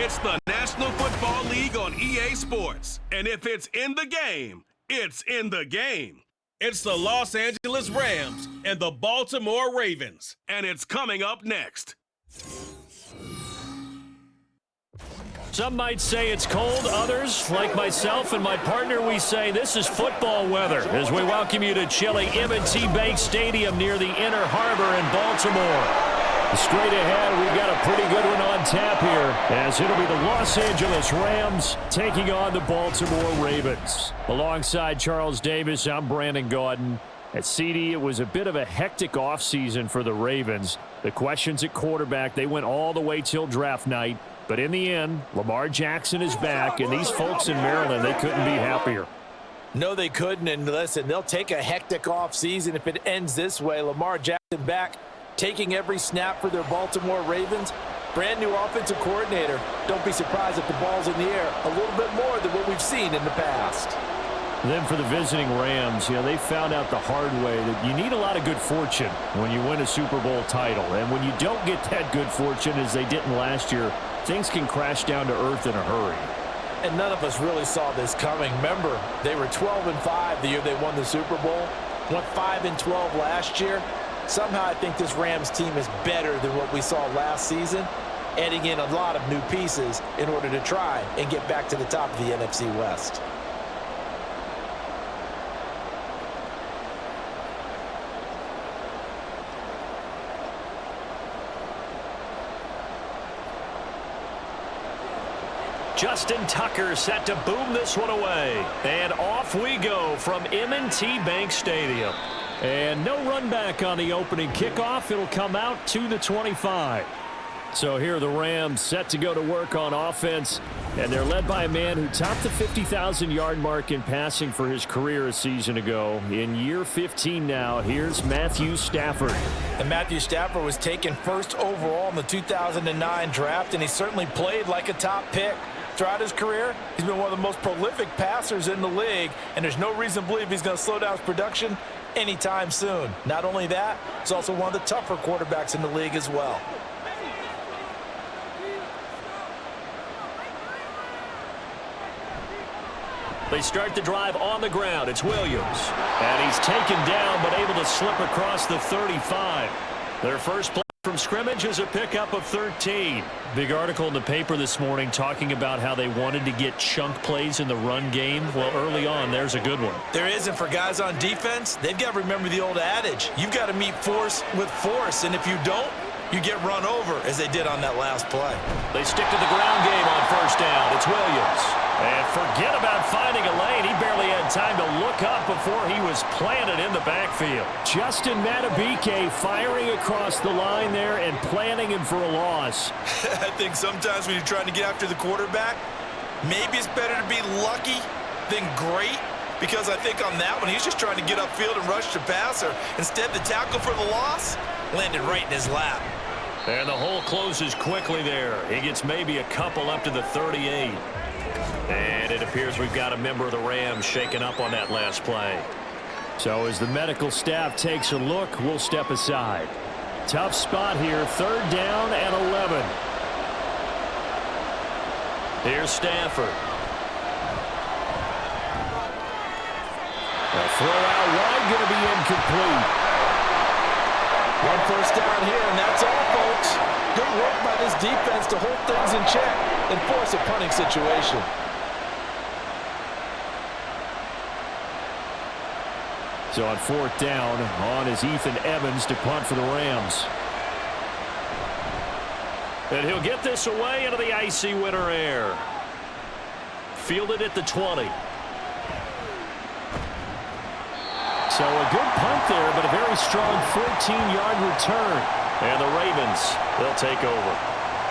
It's the National Football League on EA Sports. And if it's in the game, it's in the game. It's the Los Angeles Rams and the Baltimore Ravens. And it's coming up next. Some might say it's cold. Others, like myself and my partner, we say this is football weather as we welcome you to chilly M&T Bank Stadium near the Inner Harbor in Baltimore. Straight ahead, we've got a pretty good one on tap here as it'll be the Los Angeles Rams taking on the Baltimore Ravens. Alongside Charles Davis, I'm Brandon Gaudin. At CD, it was a bit of a hectic offseason for the Ravens. The questions at quarterback, they went all the way till draft night. But in the end, Lamar Jackson is back, and these folks in Maryland, they couldn't be happier. No, they couldn't, and listen, they'll take a hectic offseason if it ends this way. Lamar Jackson back, taking every snap for their Baltimore Ravens. Brand new offensive coordinator. Don't be surprised if the ball's in the air a little bit more than what we've seen in the past. Then for the visiting Rams, they found out the hard way that you need a lot of good fortune when you win a Super Bowl title. And when you don't get that good fortune, as they didn't last year, things can crash down to earth in a hurry. And none of us really saw this coming. Remember, they were 12-5 the year they won the Super Bowl. Went 5-12 last year. Somehow I think this Rams team is better than what we saw last season, adding in a lot of new pieces in order to try and get back to the top of the NFC West. Justin Tucker set to boom this one away. And off we go from M&T Bank Stadium. And no run back on the opening kickoff. It'll come out to the 25. So here are the Rams set to go to work on offense. And they're led by a man who topped the 50,000-yard mark in passing for his career a season ago. In year 15 now, here's Matthew Stafford. And Matthew Stafford was taken first overall in the 2009 draft, and he certainly played like a top pick. Throughout his career, he's been one of the most prolific passers in the league, and there's no reason to believe he's going to slow down his production anytime soon. Not only that, he's also one of the tougher quarterbacks in the league as well. They start the drive on the ground. It's Williams. And he's taken down, but able to slip across the 35. Their first play from scrimmage is a pickup of 13. Big article in the paper this morning talking about how they wanted to get chunk plays in the run game. Well, early on, there's a good one. There is, and for guys on defense, they've got to remember the old adage. You've got to meet force with force, and if you don't, you get run over, as they did on that last play. They stick to the ground game on first down. It's Williams. And forget about finding a lane. He barely had time to look up before he was planted in the backfield. Justin Madubuike firing across the line there and planting him for a loss. I think sometimes when you're trying to get after the quarterback, maybe it's better to be lucky than great. Because I think on that one, he's just trying to get upfield and rush the passer. Instead, the tackle for the loss landed right in his lap. And the hole closes quickly there. He gets maybe a couple up to the 38. And it appears we've got a member of the Rams shaken up on that last play. So as the medical staff takes a look, we'll step aside. Tough spot here, 3rd down and 11. Here's Stafford. The throw out wide going to be incomplete. One first down here, and that's all, folks. Good work by this defense to hold things in check and force a punting situation. So on 4th down, on is Ethan Evans to punt for the Rams. And he'll get this away into the icy winter air. Fielded at the 20. So a good punt there, but a very strong 14-yard return. And the Ravens, they'll take over.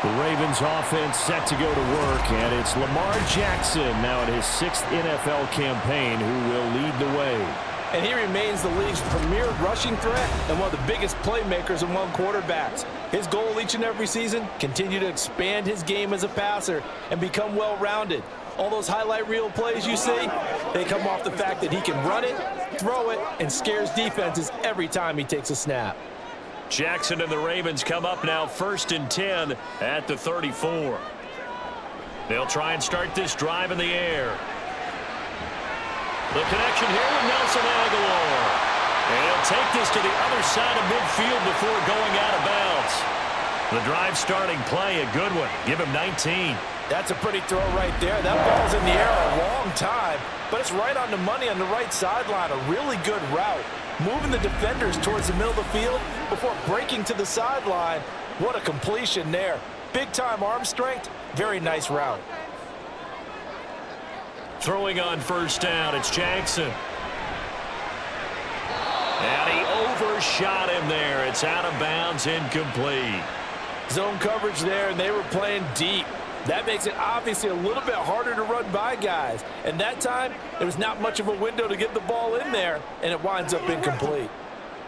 The Ravens offense set to go to work, and it's Lamar Jackson now in his 6th NFL campaign who will lead the way. And he remains the league's premier rushing threat and one of the biggest playmakers among quarterbacks. His goal each and every season, continue to expand his game as a passer and become well-rounded. All those highlight reel plays you see, they come off the fact that he can run it, throw it, and scares defenses every time he takes a snap. Jackson and the Ravens come up now 1st and 10 at the 34. They'll try and start this drive in the air. The connection here with Nelson Aguilar. And he'll take this to the other side of midfield before going out of bounds. The drive starting play, a good one. Give him 19. That's a pretty throw right there. That ball's in the air a long time, but it's right on the money on the right sideline. A really good route. Moving the defenders towards the middle of the field before breaking to the sideline. What a completion there. Big-time arm strength. Very nice route. Throwing on first down, it's Jackson. And he overshot him there. It's out of bounds, incomplete. Zone coverage there, and they were playing deep. That makes it obviously a little bit harder to run by guys. And that time, there was not much of a window to get the ball in there, and it winds up incomplete.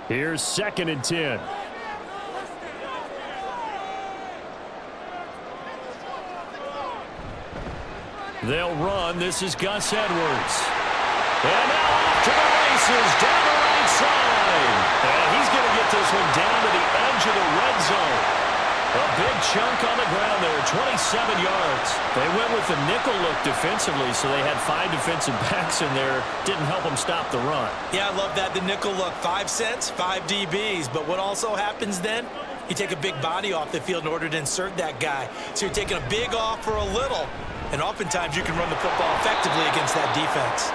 Here's 2nd and 10. They'll run. This is Gus Edwards. And now off to the races down the right side. And he's going to get this one down to the edge of the red zone. A big chunk on the ground there, 27 yards. They went with the nickel look defensively, so they had 5 defensive backs in there. Didn't help them stop the run. Yeah, I love that, the nickel look. 5 cents, 5 DBs. But what also happens then? You take a big body off the field in order to insert that guy. So you're taking a big off for a little. And oftentimes you can run the football effectively against that defense.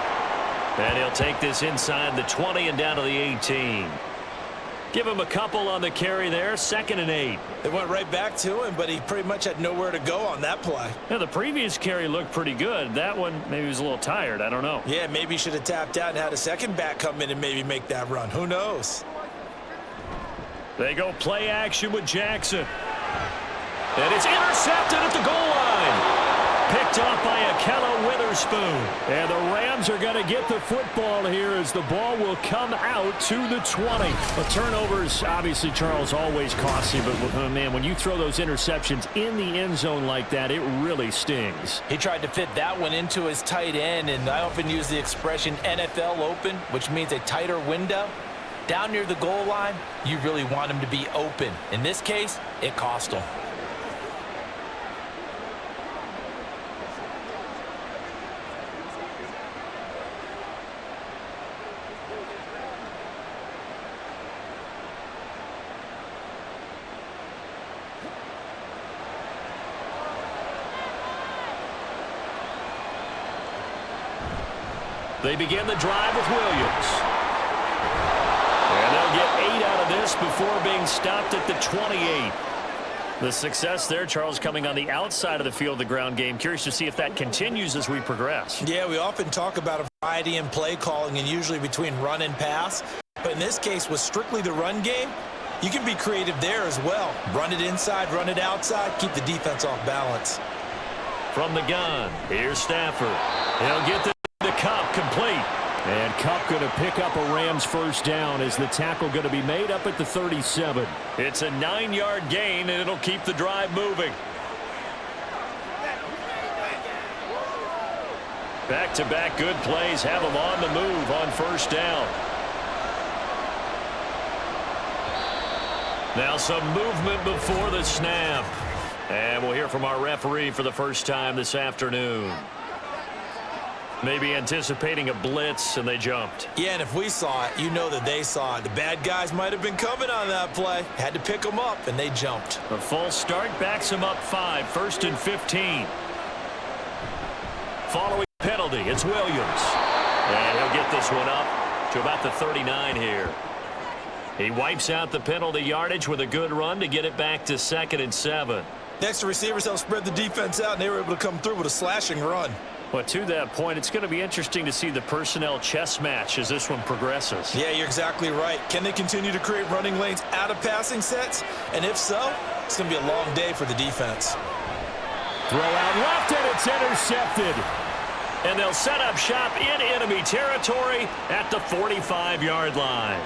And he'll take this inside the 20 and down to the 18. Give him a couple on the carry there, 2nd and 8. They went right back to him, but he pretty much had nowhere to go on that play. Yeah, the previous carry looked pretty good. That one, maybe he was a little tired. I don't know. Yeah, maybe he should have tapped out and had a second back come in and maybe make that run. Who knows? They go play action with Jackson. And it's intercepted at the goal line. Picked off by Akello Witherspoon. And the Rams are going to get the football here as the ball will come out to the 20. But turnovers, obviously, Charles, always costly. But, man, when you throw those interceptions in the end zone like that, it really stings. He tried to fit that one into his tight end, and I often use the expression NFL open, which means a tighter window. Down near the goal line, you really want him to be open. In this case, it cost him. They begin the drive with Williams. And they'll get 8 out of this before being stopped at the 28. The success there, Charles, coming on the outside of the field, the ground game. Curious to see if that continues as we progress. Yeah, we often talk about a variety in play calling and usually between run and pass. But in this case, with strictly the run game, you can be creative there as well. Run it inside, run it outside, keep the defense off balance. From the gun, here's Stafford. He'll get the Cup complete. And Cup going to pick up a Rams first down as the tackle going to be made up at the 37. It's a 9-yard gain, and it'll keep the drive moving. Back-to-back good plays have them on the move on first down. Now some movement before the snap. And we'll hear from our referee for the first time this afternoon. Maybe anticipating a blitz, and they jumped. Yeah, and if we saw it, you know that they saw it. The bad guys might have been coming on that play. Had to pick them up, and they jumped. A false start backs them up 5, 1st and 15. Following penalty, it's Williams. And he'll get this one up to about the 39 here. He wipes out the penalty yardage with a good run to get it back to 2nd and 7. Next, the receivers helped spread the defense out, and they were able to come through with a slashing run. Well, to that point, it's going to be interesting to see the personnel chess match as this one progresses. Yeah, you're exactly right. Can they continue to create running lanes out of passing sets? And if so, it's going to be a long day for the defense. Throw out left, and it's intercepted. And they'll set up shop in enemy territory at the 45-yard line.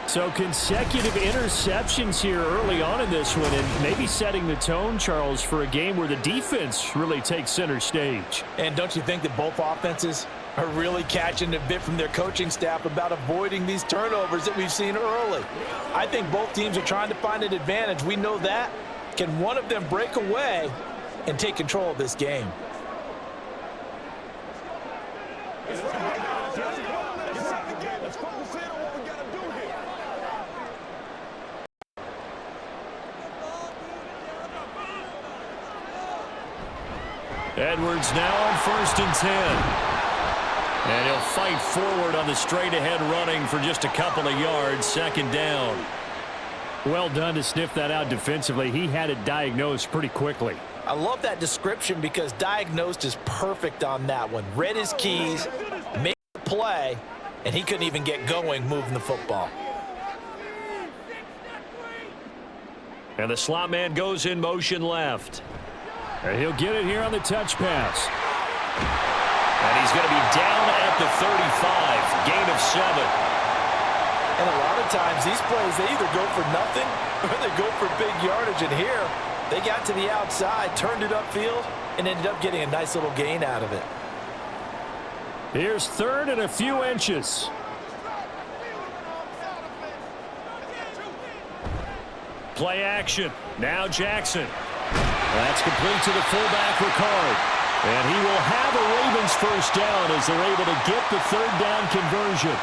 So consecutive interceptions here early on in this one, and maybe setting the tone, Charles, for a game where the defense really takes center stage. And don't you think that both offenses are really catching a bit from their coaching staff about avoiding these turnovers that we've seen early? I think both teams are trying to find an advantage. We know that. Can one of them break away and take control of this game. Edwards now on 1st and 10. And he'll fight forward on the straight-ahead running for just a couple of yards. 2nd down. Well done to sniff that out defensively. He had it diagnosed pretty quickly. I love that description because diagnosed is perfect on that one. Read his keys, made the play, and he couldn't even get going moving the football. And the slot man goes in motion left. And he'll get it here on the touch pass. And he's going to be down at the 35. Gain of 7. And a lot of times these plays, they either go for nothing or they go for big yardage. And here, they got to the outside, turned it upfield, and ended up getting a nice little gain out of it. Here's 3rd and a few inches. Play action. Now Jackson. That's complete to the fullback, Ricard. And he will have a Ravens 1st down as they're able to get the 3rd down conversion.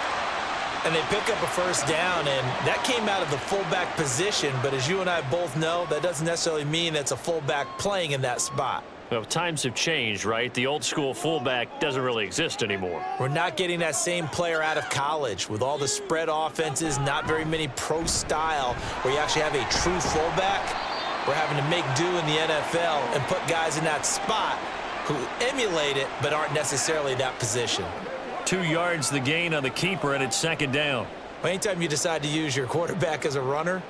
And they pick up a 1st down, and that came out of the fullback position. But as you and I both know, that doesn't necessarily mean it's a fullback playing in that spot. Well, times have changed, right? The old school fullback doesn't really exist anymore. We're not getting that same player out of college with all the spread offenses, not very many pro style where you actually have a true fullback. We're having to make do in the NFL and put guys in that spot who emulate it but aren't necessarily that position. 2 yards the gain on the keeper, and it's 2nd down. Anytime you decide to use your quarterback as a runner,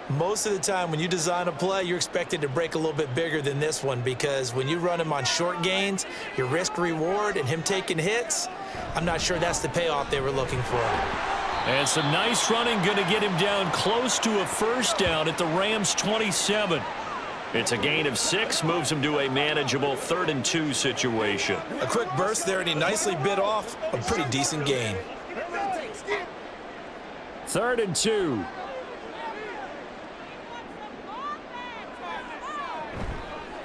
most of the time when you design a play, you're expected to break a little bit bigger than this one because when you run him on short gains, your risk-reward and him taking hits, I'm not sure that's the payoff they were looking for. And some nice running going to get him down close to a 1st down at the Rams' 27. It's a gain of 6, moves him to a manageable 3rd and 2 situation. A quick burst there, and he nicely bit off a pretty decent gain. 3rd and 2.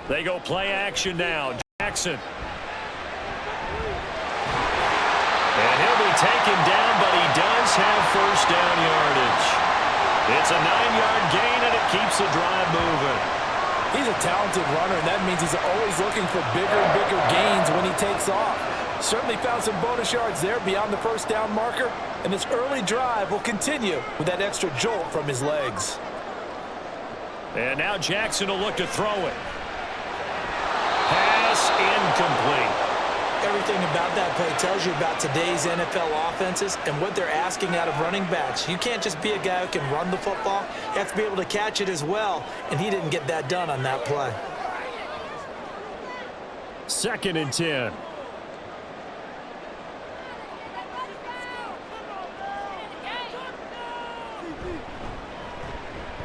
They go play action now. Jackson. And he'll be taken down, but he does have 1st down yardage. It's a 9-yard gain, and it keeps the drive moving. He's a talented runner, and that means he's always looking for bigger and bigger gains when he takes off. Certainly found some bonus yards there beyond the 1st down marker, and this early drive will continue with that extra jolt from his legs. And now Jackson will look to throw it. Pass incomplete. Everything about that play tells you about today's NFL offenses and what they're asking out of running backs. You can't just be a guy who can run the football. You have to be able to catch it as well, and he didn't get that done on that play. 2nd and 10.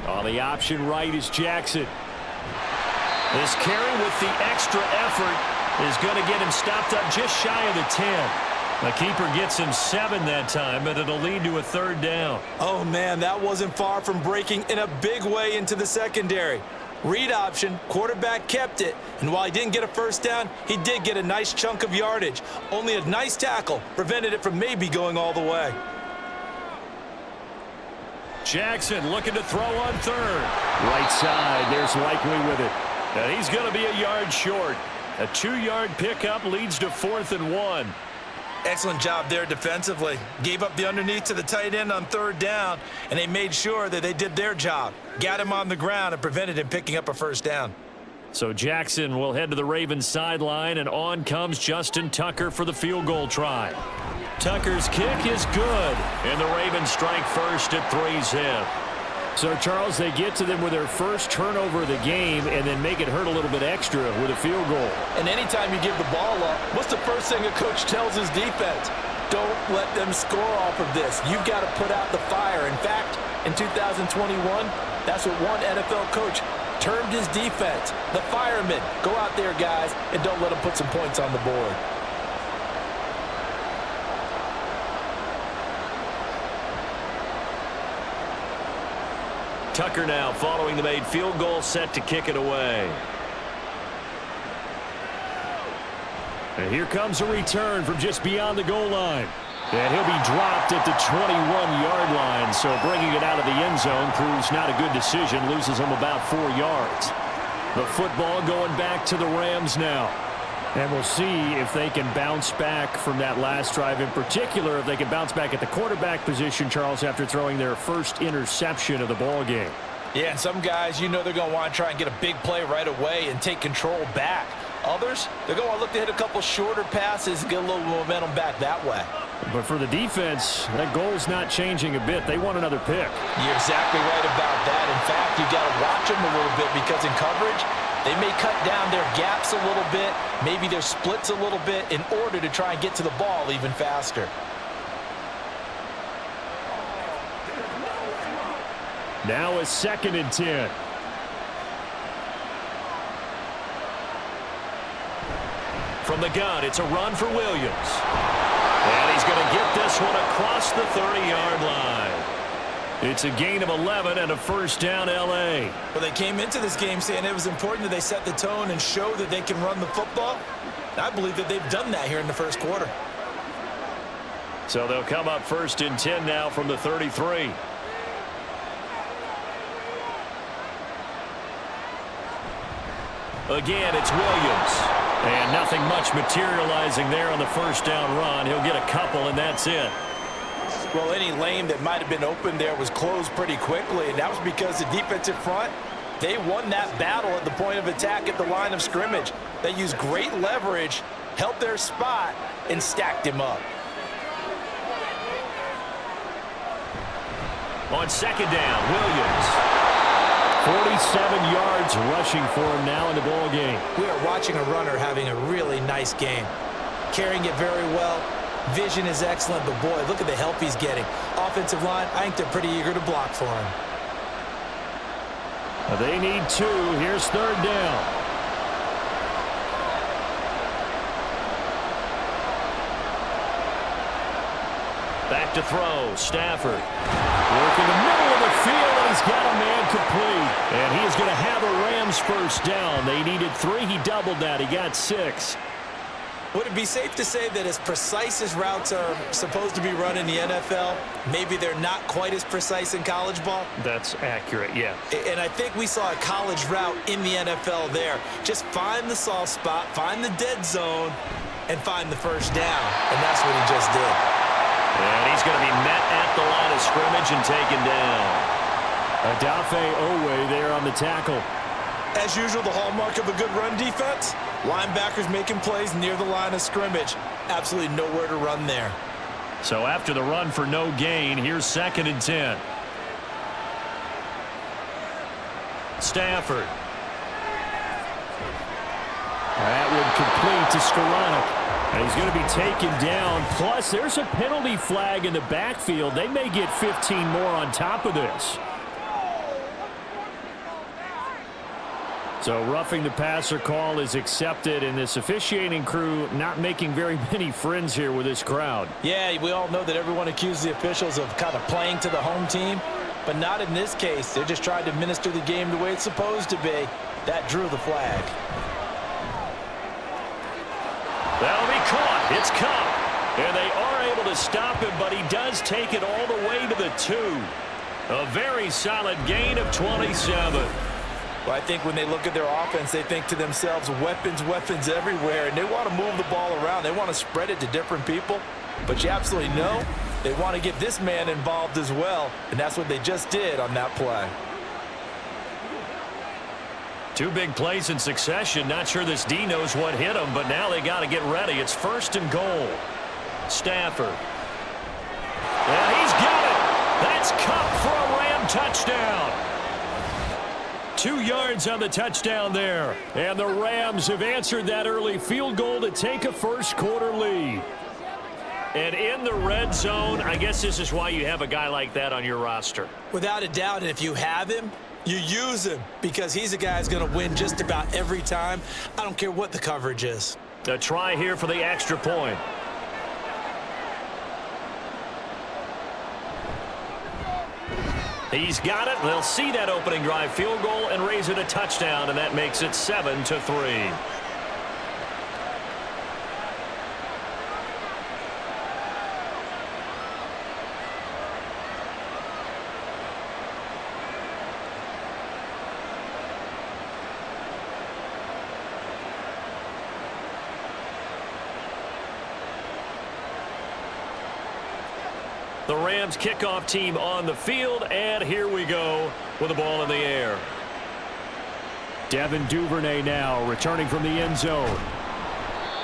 On the option right is Jackson. This carry with the extra effort is going to get him stopped up just shy of the 10. The keeper gets him 7 that time, but it'll lead to a 3rd down. Oh, man, that wasn't far from breaking in a big way into the secondary. Read option, quarterback kept it, and while he didn't get a 1st down, he did get a nice chunk of yardage. Only a nice tackle prevented it from maybe going all the way. Jackson looking to throw on 3rd. Right side, there's Likely with it. And he's going to be a yard short. A 2-yard pickup leads to 4th and 1. Excellent job there defensively. Gave up the underneath to the tight end on 3rd down, and they made sure that they did their job. Got him on the ground and prevented him picking up a 1st down. So Jackson will head to the Ravens sideline, and on comes Justin Tucker for the field goal try. Tucker's kick is good, and the Ravens strike first at 3's hip. So, Charles, they get to them with their first turnover of the game and then make it hurt a little bit extra with a field goal. And anytime you give the ball up, what's the first thing a coach tells his defense? Don't let them score off of this. You've got to put out the fire. In fact, in 2021, that's what one NFL coach termed his defense. The firemen. Go out there, guys, and don't let them put some points on the board. Tucker now following the made field goal, set to kick it away. And here comes a return from just beyond the goal line. And he'll be dropped at the 21-yard line, so bringing it out of the end zone proves not a good decision, loses him about 4 yards. The football going back to the Rams now. And we'll see if they can bounce back from that last drive, in particular if they can bounce back at the quarterback position, Charles, after throwing their first interception of the ball game. Yeah, and some guys, you know they're going to want to try and get a big play right away and take control back. Others, they're going to look to hit a couple shorter passes and get a little momentum back that way. But for the defense, that goal's not changing a bit. They want another pick. You're exactly right about that. In fact, you've got to watch them a little bit because in coverage, they may cut down their gaps a little bit, maybe their splits a little bit in order to try and get to the ball even faster. Now a 2nd and 10. From the gun, it's a run for Williams. And he's going to get this one across the 30-yard line. It's a gain of 11 and a first down, L.A. Well, they came into this game saying it was important that they set the tone and show that they can run the football. I believe that they've done that here in the first quarter. So they'll come up 1st and 10 now from the 33. Again, it's Williams. And nothing much materializing there on the first down run. He'll get a couple, and that's it. Well, any lane that might have been open there was closed pretty quickly, and that was because the defensive front, they won that battle at the point of attack at the line of scrimmage. They used great leverage, held their spot, and stacked him up. On 2nd down, Williams. 47 yards rushing for him now in the ball game. We are watching a runner having a really nice game. Carrying it very well. Vision is excellent, but boy, look at the help he's getting. Offensive line, I think they're pretty eager to block for him. They need 2. Here's 3rd down. Back to throw, Stafford. Working the middle of the field, and he's got a man complete. And he is going to have a Rams first down. They needed 3. He doubled that. He got 6. Would it be safe to say that as precise as routes are supposed to be run in the NFL, maybe they're not quite as precise in college ball? That's accurate, yeah. And I think we saw a college route in the NFL there. Just find the soft spot, find the dead zone, and find the first down. And that's what he just did. And he's going to be met at the line of scrimmage and taken down. Adafe Owe there on the tackle. As usual, the hallmark of a good run defense, linebackers making plays near the line of scrimmage. Absolutely nowhere to run there. So after the run for no gain, here's 2nd and 10. Stafford. That would complete to Skoranek. And he's going to be taken down. Plus, there's a penalty flag in the backfield. They may get 15 more on top of this. So roughing the passer call is accepted, and this officiating crew not making very many friends here with this crowd. Yeah, we all know that everyone accuses the officials of kind of playing to the home team, but not in this case. They're just trying to administer the game the way it's supposed to be. That drew the flag. That'll be caught. It's Cup. And they are able to stop him, but he does take it all the way to the 2. A very solid gain of 27. Well, I think when they look at their offense, they think to themselves, weapons, weapons everywhere, and they want to move the ball around. They want to spread it to different people, but you absolutely know they want to get this man involved as well, and that's what they just did on that play. 2 big plays in succession. Not sure this D knows what hit him, but now they got to get ready. It's 1st and goal. Stafford. And he's got it. That's Cup for a Ram touchdown. 2 yards on the touchdown there. And the Rams have answered that early field goal to take a first quarter lead. And in the red zone, I guess this is why you have a guy like that on your roster. Without a doubt, and if you have him, you use him because he's a guy who's going to win just about every time. I don't care what the coverage is. A try here for the extra point. He's got it. They'll see that opening drive field goal and raise it a touchdown, and that makes it 7-3. The Rams kickoff team on the field, and here we go with the ball in the air. Devin Duvernay now returning from the end zone.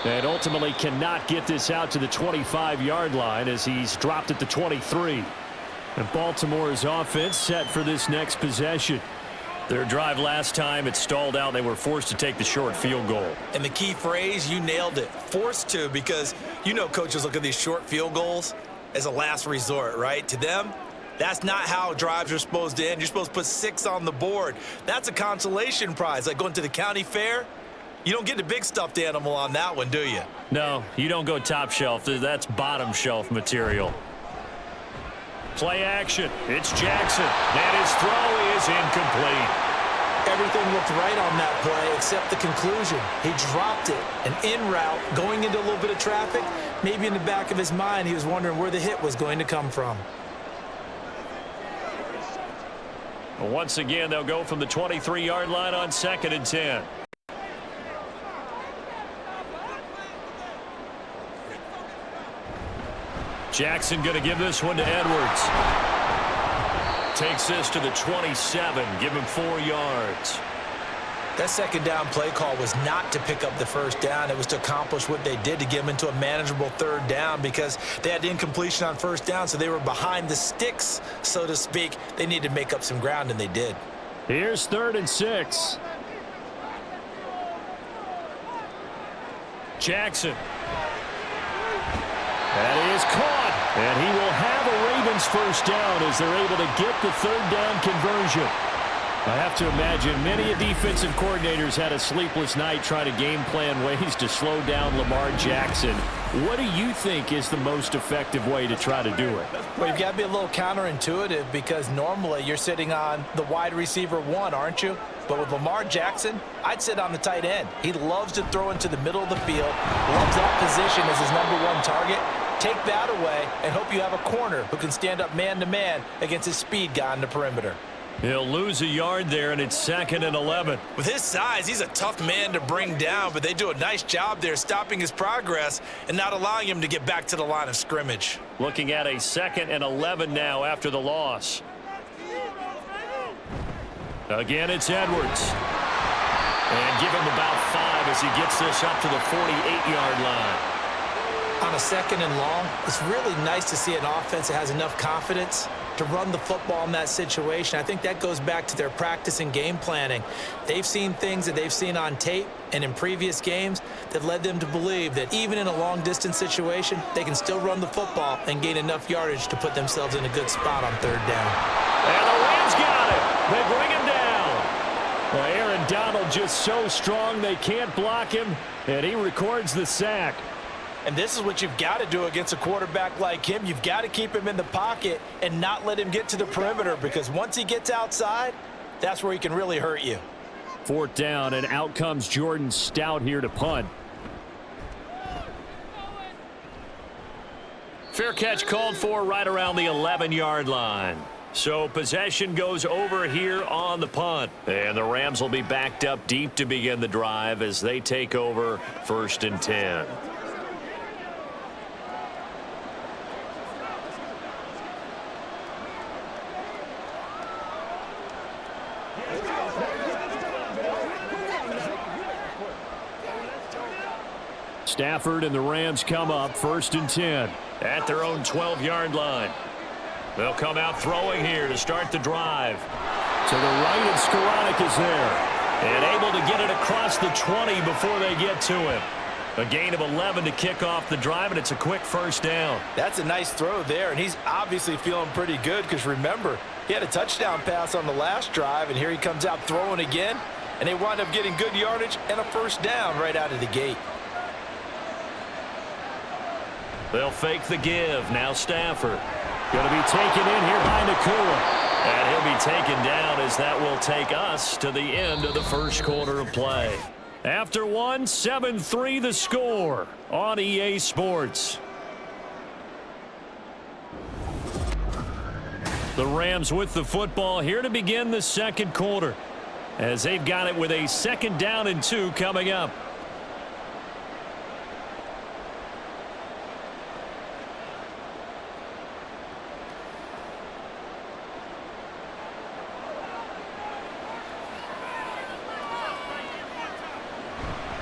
And ultimately cannot get this out to the 25-yard line as he's dropped at the 23. And Baltimore's offense set for this next possession. Their drive last time, it stalled out. They were forced to take the short field goal. And the key phrase, you nailed it, forced to, because you know coaches look at these short field goals as a last resort, right? To them, that's not how drives are supposed to end. You're supposed to put 6 on the board. That's a consolation prize, like going to the county fair. You don't get the big stuffed animal on that one, do you? No, you don't go top shelf. That's bottom shelf material. Play action. It's Jackson. And his throw is incomplete. Everything looked right on that play except the conclusion. He dropped it. An in route, going into a little bit of traffic. Maybe in the back of his mind, he was wondering where the hit was going to come from. Once again, they'll go from the 23-yard line on 2nd and 10. Jackson going to give this one to Edwards. Takes this to the 27. Give him 4 yards. That second down play call was not to pick up the first down. It was to accomplish what they did, to get them into a manageable 3rd down, because they had incompletion on 1st down, so they were behind the sticks, so to speak. They needed to make up some ground, and they did. Here's 3rd and 6. Jackson. That is caught. And he will have a Ravens first down as they're able to get the 3rd down conversion. I have to imagine many defensive coordinators had a sleepless night trying to game plan ways to slow down Lamar Jackson. What do you think is the most effective way to try to do it? Well, you've got to be a little counterintuitive, because normally you're sitting on the wide receiver 1, aren't you? But with Lamar Jackson, I'd sit on the tight end. He loves to throw into the middle of the field, loves that position as his #1 target. Take that away and hope you have a corner who can stand up man-to-man against his speed guy on the perimeter. He'll lose a yard there, and it's 2nd and 11. With his size, he's a tough man to bring down, but they do a nice job there stopping his progress and not allowing him to get back to the line of scrimmage. Looking at a 2nd and 11 now after the loss. Again, it's Edwards. And give him about 5 as he gets this up to the 48-yard line. On a 2nd and long, it's really nice to see an offense that has enough confidence to run the football in that situation. I think that goes back to their practice and game planning. They've seen things that they've seen on tape and in previous games that led them to believe that even in a long-distance situation, they can still run the football and gain enough yardage to put themselves in a good spot on 3rd down. And the Rams got it. They bring him down. Well, Aaron Donald just so strong they can't block him, and he records the sack. And this is what you've got to do against a quarterback like him. You've got to keep him in the pocket and not let him get to the perimeter, because once he gets outside, that's where he can really hurt you. 4th down, and out comes Jordan Stout here to punt. Fair catch called for right around the 11-yard line. So possession goes over here on the punt. And the Rams will be backed up deep to begin the drive as they take over 1st and 10. Stafford and the Rams come up 1st and 10. At their own 12-yard line. They'll come out throwing here to start the drive. To the right, and Skoranek is there. And able to get it across the 20 before they get to him. A gain of 11 to kick off the drive, and it's a quick 1st down. That's a nice throw there, and he's obviously feeling pretty good, because remember, he had a touchdown pass on the last drive, and here he comes out throwing again, and they wind up getting good yardage and a 1st down right out of the gate. They'll fake the give. Now Stafford. Going to be taken in here by Nakua. And he'll be taken down as that will take us to the end of the 1st quarter of play. After 1, 7-3 the score on EA Sports. The Rams with the football here to begin the 2nd quarter, as they've got it with a 2nd down and 2 coming up.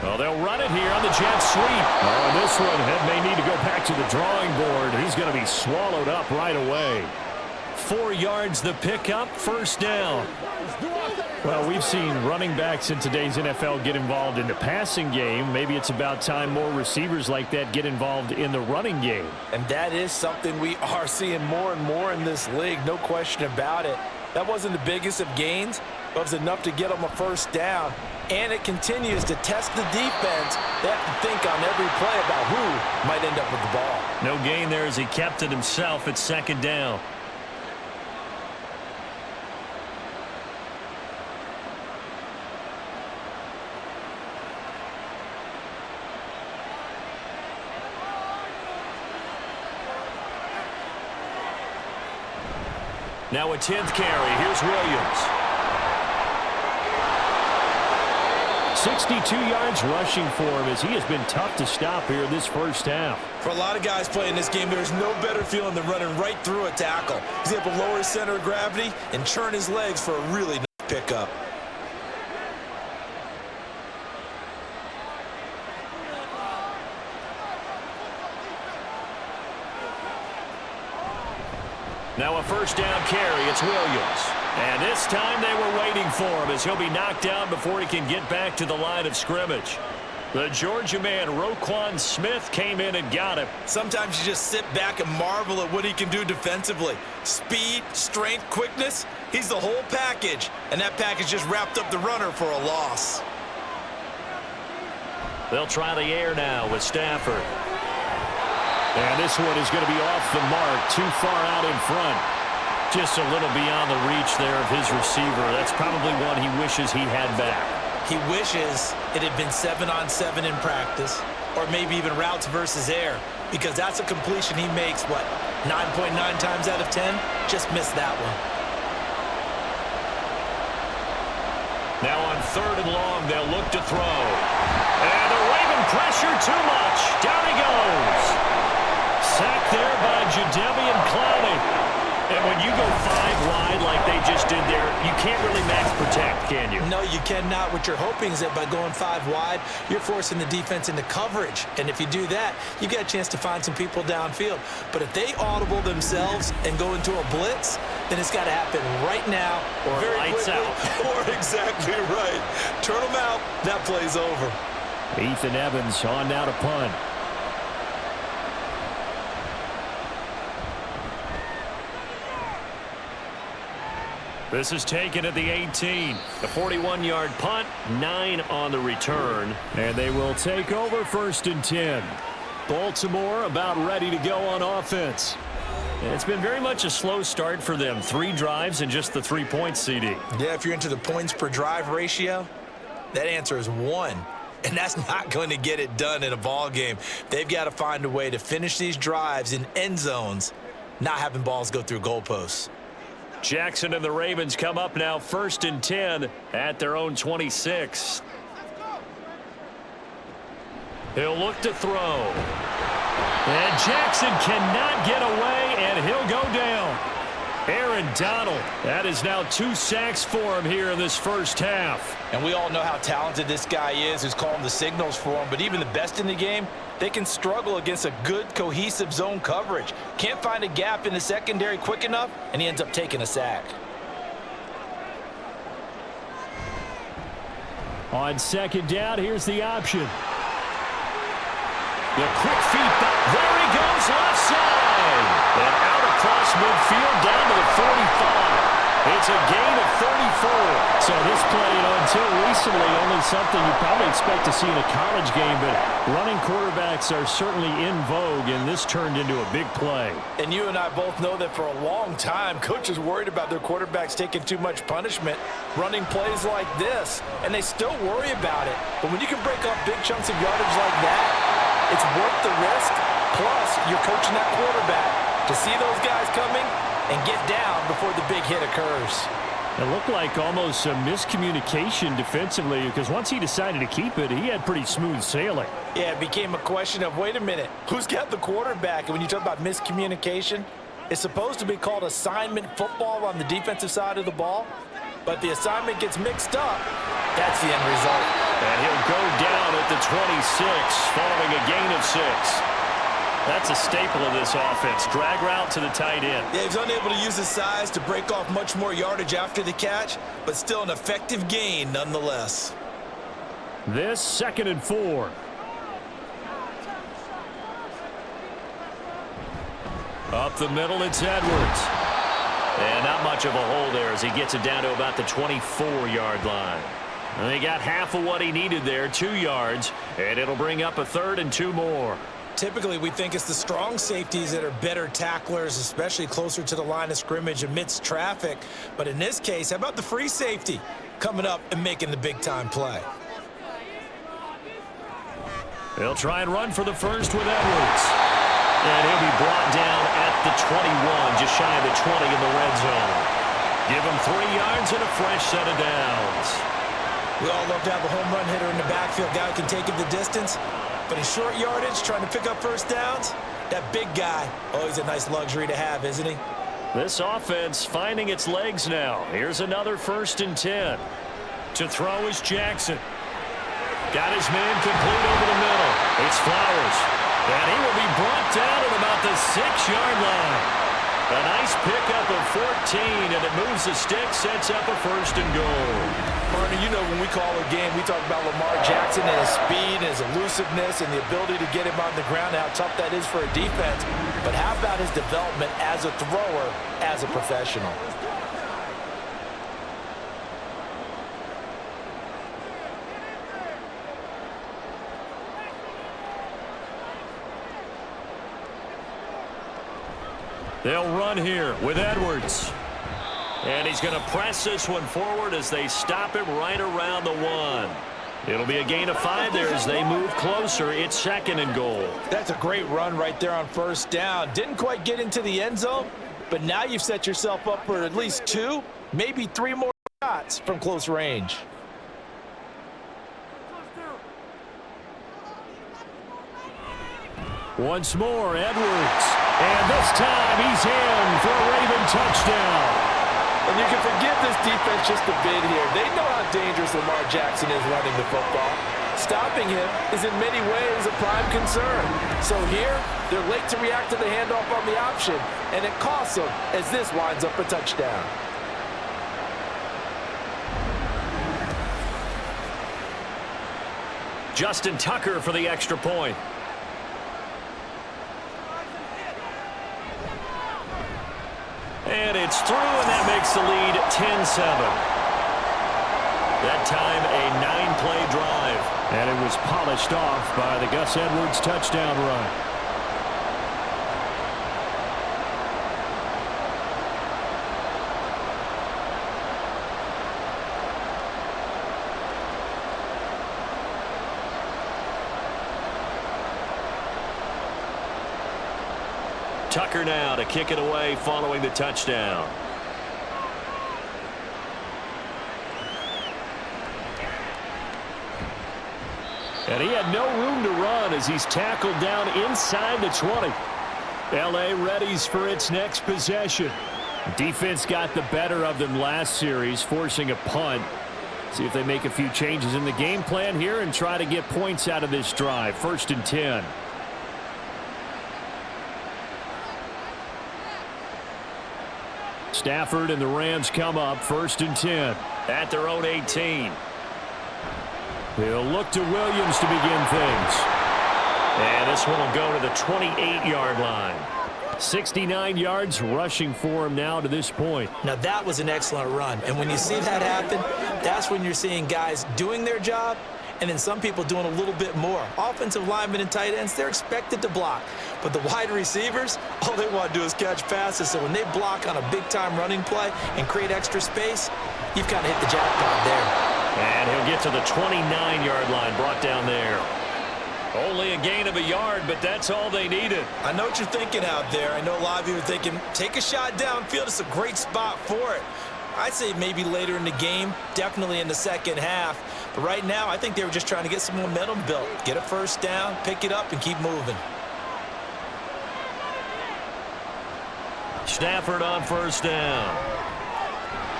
Well, they'll run it here on the jet sweep. Oh, and this one may need to go back to the drawing board. He's going to be swallowed up right away. 4 yards the pickup, first down. Well, we've seen running backs in today's NFL get involved in the passing game. Maybe it's about time more receivers like that get involved in the running game. And that is something we are seeing more and more in this league, no question about it. That wasn't the biggest of gains, but it was enough to get them a first down. And it continues to test the defense. They have to think on every play about who might end up with the ball. No gain there as he kept it himself at second down. Now a 10th carry. Here's Williams. 62 yards rushing for him as he has been tough to stop here this first half. For a lot of guys playing this game, there's no better feeling than running right through a tackle. He's able to lower his center of gravity and churn his legs for a really nice pickup. Now a first down carry. It's Williams. And this time they were waiting for him as he'll be knocked down before he can get back to the line of scrimmage. The Georgia man, Roquan Smith, came in and got him. Sometimes you just sit back and marvel at what he can do defensively. Speed, strength, quickness, he's the whole package. And that package just wrapped up the runner for a loss. They'll try the air now with Stafford. And this one is going to be off the mark, too far out in front. Just a little beyond the reach there of his receiver. That's probably one he wishes he had back. He wishes it had been 7-on-7 in practice, or maybe even routes versus air, because that's a completion he makes, 9.9 times out of 10? Just missed that one. Now on 3rd and long, they'll look to throw. And the Raven pressure too much. Down he goes. Sacked there by Jadeveon Clowney. And when you go 5 wide like they just did there, you can't really max protect, can you? No, you cannot. What you're hoping is that by going 5 wide, you're forcing the defense into coverage. And if you do that, you get a chance to find some people downfield. But if they audible themselves and go into a blitz, then it's got to happen right now or very lights quickly. out. Or exactly right. Turn them out. That play's over. Ethan Evans on now to punt. This is taken at the 18. The 41-yard punt, 9 on the return. And they will take over 1st and 10. Baltimore about ready to go on offense. And it's been very much a slow start for them. 3 drives and just the 3 points, CD. Yeah, if you're into the points per drive ratio, that answer is 1. And that's not going to get it done in a ball game. They've got to find a way to finish these drives in end zones, not having balls go through goalposts. Jackson and the Ravens come up now 1st and 10 at their own 26. He'll look to throw. And Jackson cannot get away, and he'll go down. Aaron Donald, that is now 2 sacks for him here in this first half. And we all know how talented this guy is who's calling the signals for him, but even the best in the game, they can struggle against a good, cohesive zone coverage. Can't find a gap in the secondary quick enough, and he ends up taking a sack. On 2nd down, here's the option. The quick feet back. There he goes, left side. And out across midfield down to the 45. It's a gain of 34. So this play, until recently, only something you probably expect to see in a college game, but running quarterbacks are certainly in vogue, and this turned into a big play. And you and I both know that for a long time, coaches worried about their quarterbacks taking too much punishment, running plays like this, and they still worry about it. But when you can break up big chunks of yardage like that, it's worth the risk. Plus, you're coaching that quarterback to see those guys coming and get down before the big hit occurs. It looked like almost a miscommunication defensively, because once he decided to keep it, he had pretty smooth sailing. Yeah, it became a question of, wait a minute, who's got the quarterback? And when you talk about miscommunication, it's supposed to be called assignment football on the defensive side of the ball, but the assignment gets mixed up. That's the end result. And he'll go down at at the 26 following a gain of 6. That's a staple of this offense. Drag route to the tight end. Yeah, he was unable to use his size to break off much more yardage after the catch, but still an effective gain nonetheless. This 2nd and 4. Up the middle, it's Edwards. And not much of a hole there as he gets it down to about the 24-yard line. And he got half of what he needed there, 2 yards, and it'll bring up a 3rd and 2 more. Typically, we think it's the strong safeties that are better tacklers, especially closer to the line of scrimmage amidst traffic. But in this case, how about the free safety coming up and making the big-time play? They'll try and run for the first with Edwards. And he'll be brought down at the 21, just shy of the 20 in the red zone. Give him 3 yards and a fresh set of downs. We all love to have a home run hitter in the backfield, guy who can take it the distance. But in short yardage, trying to pick up first downs, that big guy, always a nice luxury to have, isn't he? This offense finding its legs now. Here's another 1st and 10. To throw is Jackson. Got his man complete over the middle. It's Flowers. And he will be brought down at about the 6-yard line. A nice pickup of 14, and it moves the stick, sets up a 1st and goal. Partner, you know when we call a game, we talk about Lamar Jackson and his speed and his elusiveness and the ability to get him on the ground, how tough that is for a defense. But how about his development as a thrower, as a professional? They'll run here with Edwards. And he's going to press this one forward as they stop him right around the 1. It'll be a gain of 5 there as they move closer. It's 2nd and goal. That's a great run right there on first down. Didn't quite get into the end zone, but now you've set yourself up for at least 2, maybe 3 more shots from close range. Once more, Edwards. And this time he's in for a Raven touchdown. And you can forgive this defense just a bit here. They know how dangerous Lamar Jackson is running the football. Stopping him is in many ways a prime concern. So here, they're late to react to the handoff on the option, and it costs them as this winds up a touchdown. Justin Tucker for the extra point. And it's through, and that makes the lead 10-7. That time, a 9-play drive. And it was polished off by the Gus Edwards touchdown run. Tucker now to kick it away following the touchdown. And he had no room to run as he's tackled down inside the 20. L.A. readies for its next possession. Defense got the better of them last series, forcing a punt. See if they make a few changes in the game plan here and try to get points out of this drive. 1st and 10. Stafford and the Rams come up 1st and 10. At their own 18. They'll look to Williams to begin things. And this one will go to the 28-yard line. 69 yards rushing for him now to this point. Now that was an excellent run. And when you see that happen, that's when you're seeing guys doing their job and then some people doing a little bit more. Offensive linemen and tight ends, they're expected to block. But the wide receivers, all they want to do is catch passes. So when they block on a big-time running play and create extra space, you've kind of hit the jackpot there. And he'll get to the 29-yard line, brought down there. Only a gain of a yard, but that's all they needed. I know what you're thinking out there. I know a lot of you are thinking, take a shot downfield. It's a great spot for it. I'd say maybe later in the game, definitely in the second half. But right now, I think they were just trying to get some momentum built. Get a first down, pick it up, and keep moving. Stafford on first down.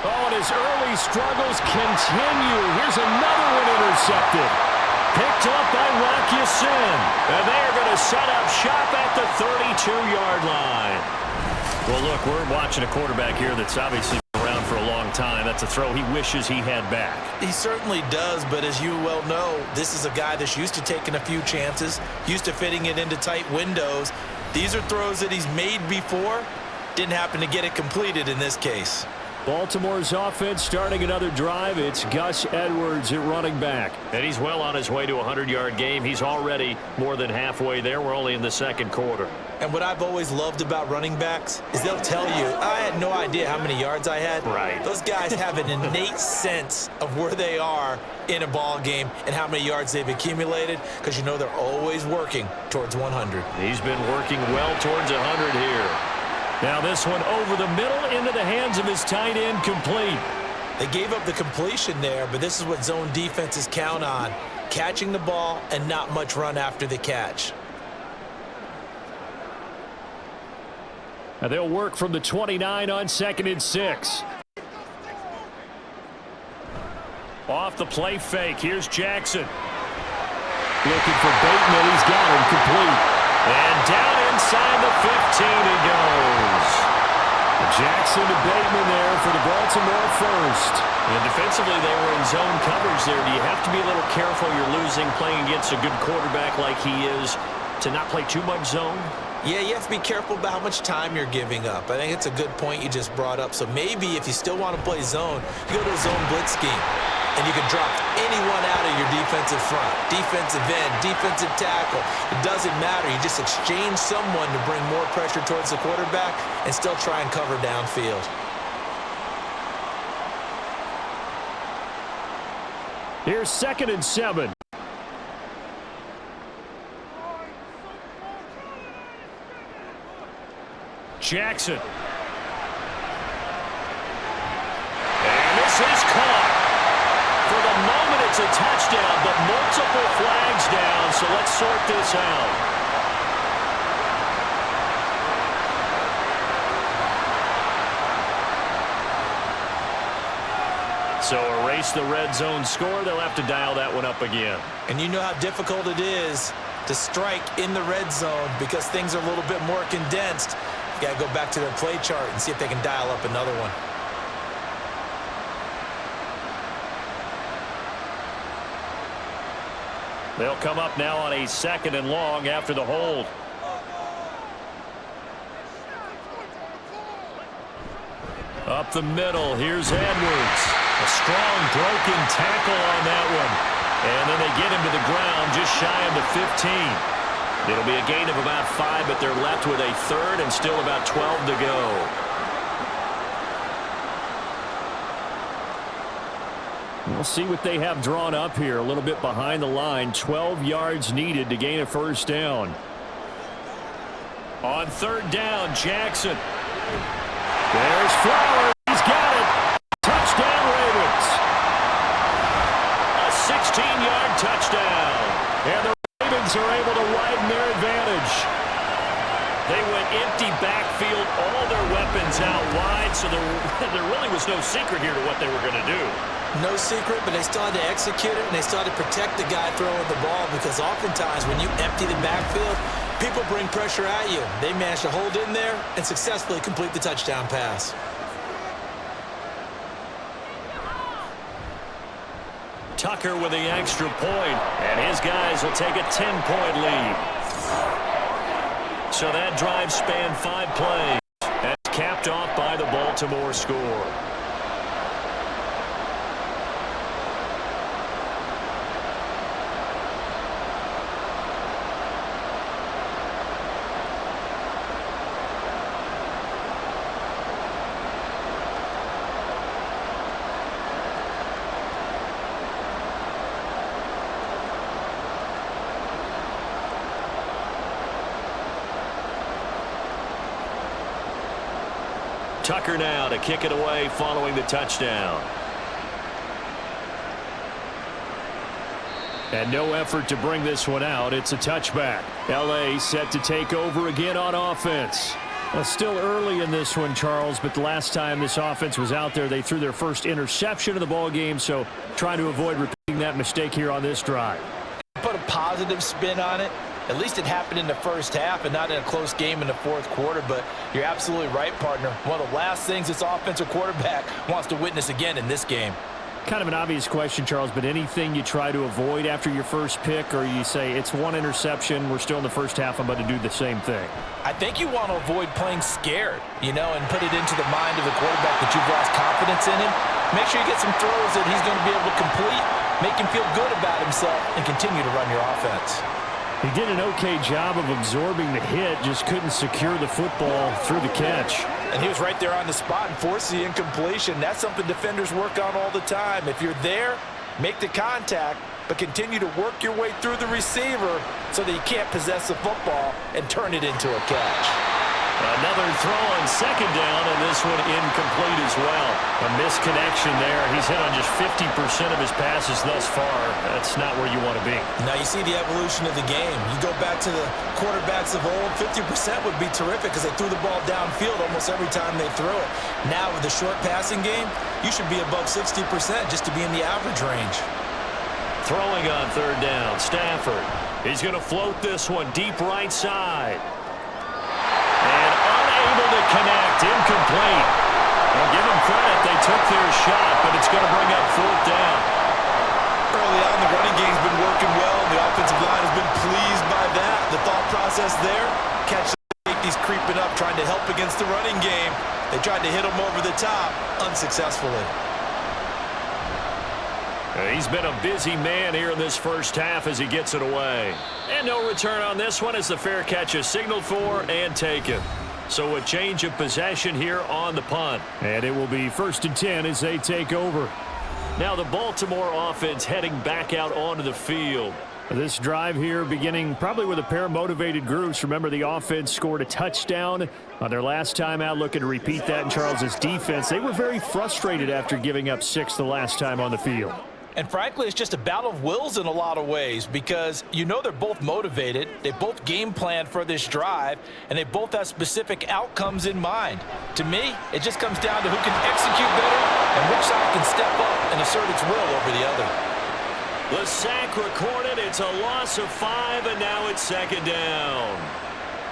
Oh, and his early struggles continue. Here's another one intercepted. Picked up by walk you sin. And they're going to set up shop at the 32-yard line. Well, look, we're watching a quarterback here that's obviously been around for a long time. That's a throw he wishes he had back. He certainly does, but as you well know, this is a guy that's used to taking a few chances, used to fitting it into tight windows. These are throws that he's made before. Didn't happen to get it completed in this case. Baltimore's offense starting another drive. It's Gus Edwards at running back. And he's well on his way to a 100-yard game. He's already more than halfway there. We're only in the second quarter. And what I've always loved about running backs is they'll tell you, I had no idea how many yards I had. Right. Those guys have an innate sense of where they are in a ball game and how many yards they've accumulated, because you know they're always working towards 100. He's been working well towards 100 here. Now this one over the middle into the hands of his tight end, complete. They gave up the completion there, but this is what zone defenses count on, catching the ball and not much run after the catch. Now they'll work from the 29 on 2nd and 6. Off the play fake. Here's Jackson. Looking for Bateman. He's got him, complete. And down inside the 15 he goes. Jackson to Bateman there for the Baltimore first. And defensively, they were in zone coverage there. Do you have to be a little careful? You're losing, playing against a good quarterback like he is, to not play too much zone? Yeah, you have to be careful about how much time you're giving up. I think it's a good point you just brought up. So maybe if you still want to play zone, you go to a zone blitz scheme. And you can drop anyone out of your defensive front, defensive end, defensive tackle. It doesn't matter. You just exchange someone to bring more pressure towards the quarterback and still try and cover downfield. Here's 2nd and 7. Jackson. And this is caught. For the moment, it's a touchdown, but multiple flags down, so let's sort this out. So erase the red zone score. They'll have to dial that one up again. And you know how difficult it is to strike in the red zone because things are a little bit more condensed. You got to go back to their play chart and see if they can dial up another one. They'll come up now on a 2nd and long after the hold. Up the middle, here's Edwards. A strong broken tackle on that one. And then they get him to the ground just shy of the 15. It'll be a gain of about 5, but they're left with a 3rd and still about 12 to go. We'll see what they have drawn up here. A little bit behind the line. 12 yards needed to gain a first down. On 3rd down, Jackson. There's Flowers. He's got it. Touchdown, Ravens. A 16-yard touchdown. And the Ravens are able to widen their advantage. They went empty backfield, all their weapons out wide, so there really was no secret here to what they were going to do. No secret, but they still had to execute it, and they still had to protect the guy throwing the ball, because oftentimes when you empty the backfield, people bring pressure at you. They managed to hold in there and successfully complete the touchdown pass. Tucker with the extra point, and his guys will take a 10-point lead. So that drive spanned 5 plays. That's capped off by the Baltimore score. Tucker now to kick it away following the touchdown. And no effort to bring this one out. It's a touchback. L.A. set to take over again on offense. Well, still early in this one, Charles, but the last time this offense was out there, they threw their first interception of the ball game, so trying to avoid repeating that mistake here on this drive. Put a positive spin on it. At least it happened in the first half and not in a close game in the fourth quarter. But you're absolutely right, partner. One of the last things this offensive quarterback wants to witness again in this game. Kind of an obvious question, Charles, but anything you try to avoid after your first pick, or you say it's one interception, we're still in the first half, I'm about to do the same thing? I think you want to avoid playing scared, and put it into the mind of the quarterback that you've lost confidence in him. Make sure you get some throws that he's going to be able to complete, make him feel good about himself, and continue to run your offense. He did an okay job of absorbing the hit, just couldn't secure the football through the catch. And he was right there on the spot and forced the incompletion. That's something defenders work on all the time. If you're there, make the contact, but continue to work your way through the receiver so that you can't possess the football and turn it into a catch. Another throw on second down, and this one incomplete as well. A misconnection there. He's hit on just 50% of his passes thus far. That's not where you want to be. Now you see the evolution of the game. You go back to the quarterbacks of old, 50% would be terrific because they threw the ball downfield almost every time they threw it. Now with the short passing game, you should be above 60% just to be in the average range. Throwing on third down, Stafford. He's going to float this one deep right side. And unable to connect, incomplete. Well, give them credit, they took their shot, but it's going to bring up fourth down. Early on, the running game's been working well, and the offensive line has been pleased by that. The thought process there, catch the safeties creeping up, trying to help against the running game. They tried to hit him over the top, unsuccessfully. He's been a busy man here in this first half as he gets it away. And no return on this one as the fair catch is signaled for and taken. So a change of possession here on the punt. And it will be 1st and 10 as they take over. Now the Baltimore offense heading back out onto the field. This drive here beginning probably with a pair of motivated groups. Remember, the offense scored a touchdown on their last time out, looking to repeat that in Charles's defense. They were very frustrated after giving up 6 the last time on the field. And frankly, it's just a battle of wills in a lot of ways because they're both motivated, they both game planned for this drive, and they both have specific outcomes in mind. To me, it just comes down to who can execute better and which side can step up and assert its will over the other. The sack recorded, it's a loss of 5, and now it's second down.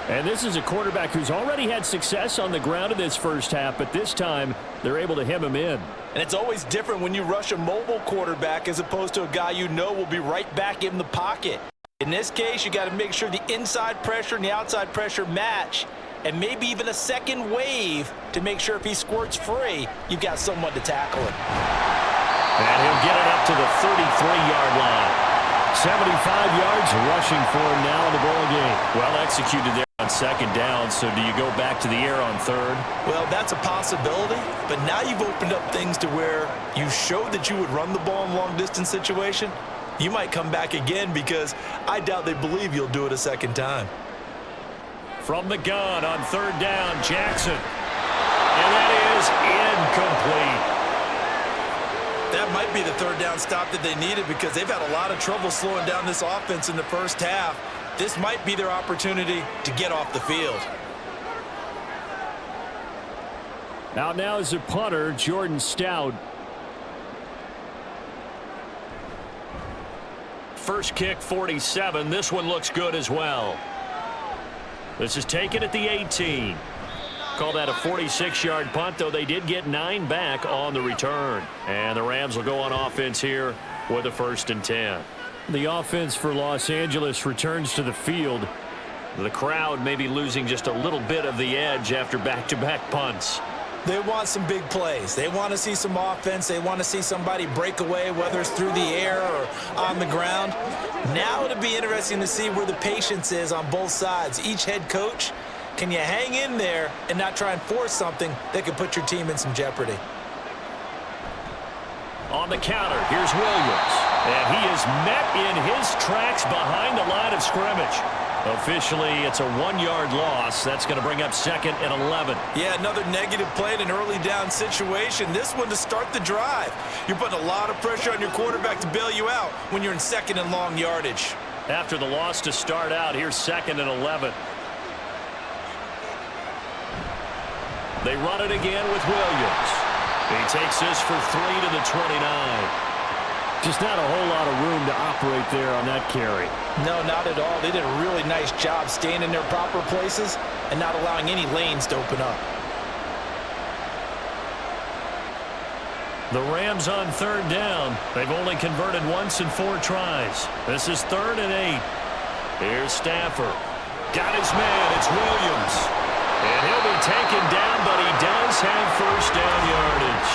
And this is a quarterback who's already had success on the ground in this first half, but this time they're able to hem him in. And it's always different when you rush a mobile quarterback as opposed to a guy will be right back in the pocket. In this case, you got to make sure the inside pressure and the outside pressure match, and maybe even a second wave to make sure if he squirts free, you've got someone to tackle him. And he'll get it up to the 33-yard line. 75 yards rushing for him now in the ball game. Well executed there on second down, so do you go back to the air on third? Well, that's a possibility, but now you've opened up things to where you showed that you would run the ball in long-distance situation. You might come back again because I doubt they believe you'll do it a second time. From the gun on third down, Jackson. And that is incomplete. That might be the third down stop that they needed because they've had a lot of trouble slowing down this offense in the first half. This might be their opportunity to get off the field. Out now is the punter, Jordan Stout. First kick, 47. This one looks good as well. This is taken at the 18. Call that a 46-yard punt, though they did get 9 back on the return. And the Rams will go on offense here with a 1st and 10. The offense for Los Angeles returns to the field. The crowd may be losing just a little bit of the edge after back-to-back punts. They want some big plays. They want to see some offense. They want to see somebody break away, whether it's through the air or on the ground. Now it'll be interesting to see where the patience is on both sides. Each head coach, can you hang in there and not try and force something that could put your team in some jeopardy? On the counter, here's Williams. And he is met in his tracks behind the line of scrimmage. Officially, it's a 1-yard loss. That's going to bring up 2nd and 11. Yeah, another negative play in an early down situation. This one to start the drive. You're putting a lot of pressure on your quarterback to bail you out when you're in 2nd and long yardage. After the loss to start out, here's 2nd and 11. They run it again with Williams. He takes this for 3 to the 29. Just not a whole lot of room to operate there on that carry. No, not at all. They did a really nice job staying in their proper places and not allowing any lanes to open up. The Rams on third down. They've only converted once in 4 tries. This is 3rd and 8. Here's Stafford. Got his man. It's Williams. And he'll be taken down, but he does have first down yardage.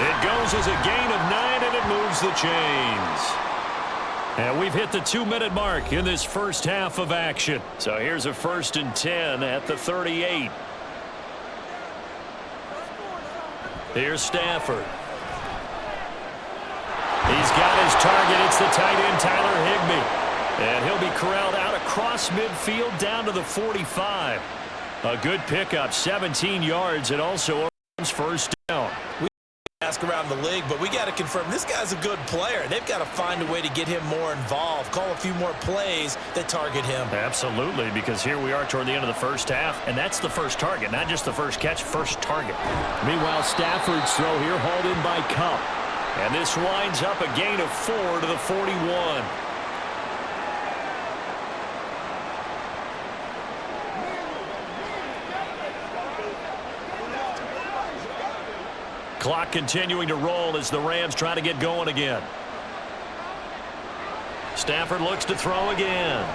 It goes as a gain of 9, and it moves the chains. And we've hit the 2-minute mark in this first half of action. So here's a 1st and 10 at the 38. Here's Stafford. He's got his target. It's the tight end, Tyler Higbee. And he'll be corralled out across midfield down to the 45. A good pickup, 17 yards, and also earns first down. We ask around the league, but we got to confirm this guy's a good player. They've got to find a way to get him more involved, call a few more plays that target him. Absolutely, because here we are toward the end of the first half, and that's the first target, not just the first catch, first target. Meanwhile, Stafford's throw here hauled in by Cup. And this winds up a gain of 4 to the 41. Clock continuing to roll as the Rams try to get going again. Stafford looks to throw again.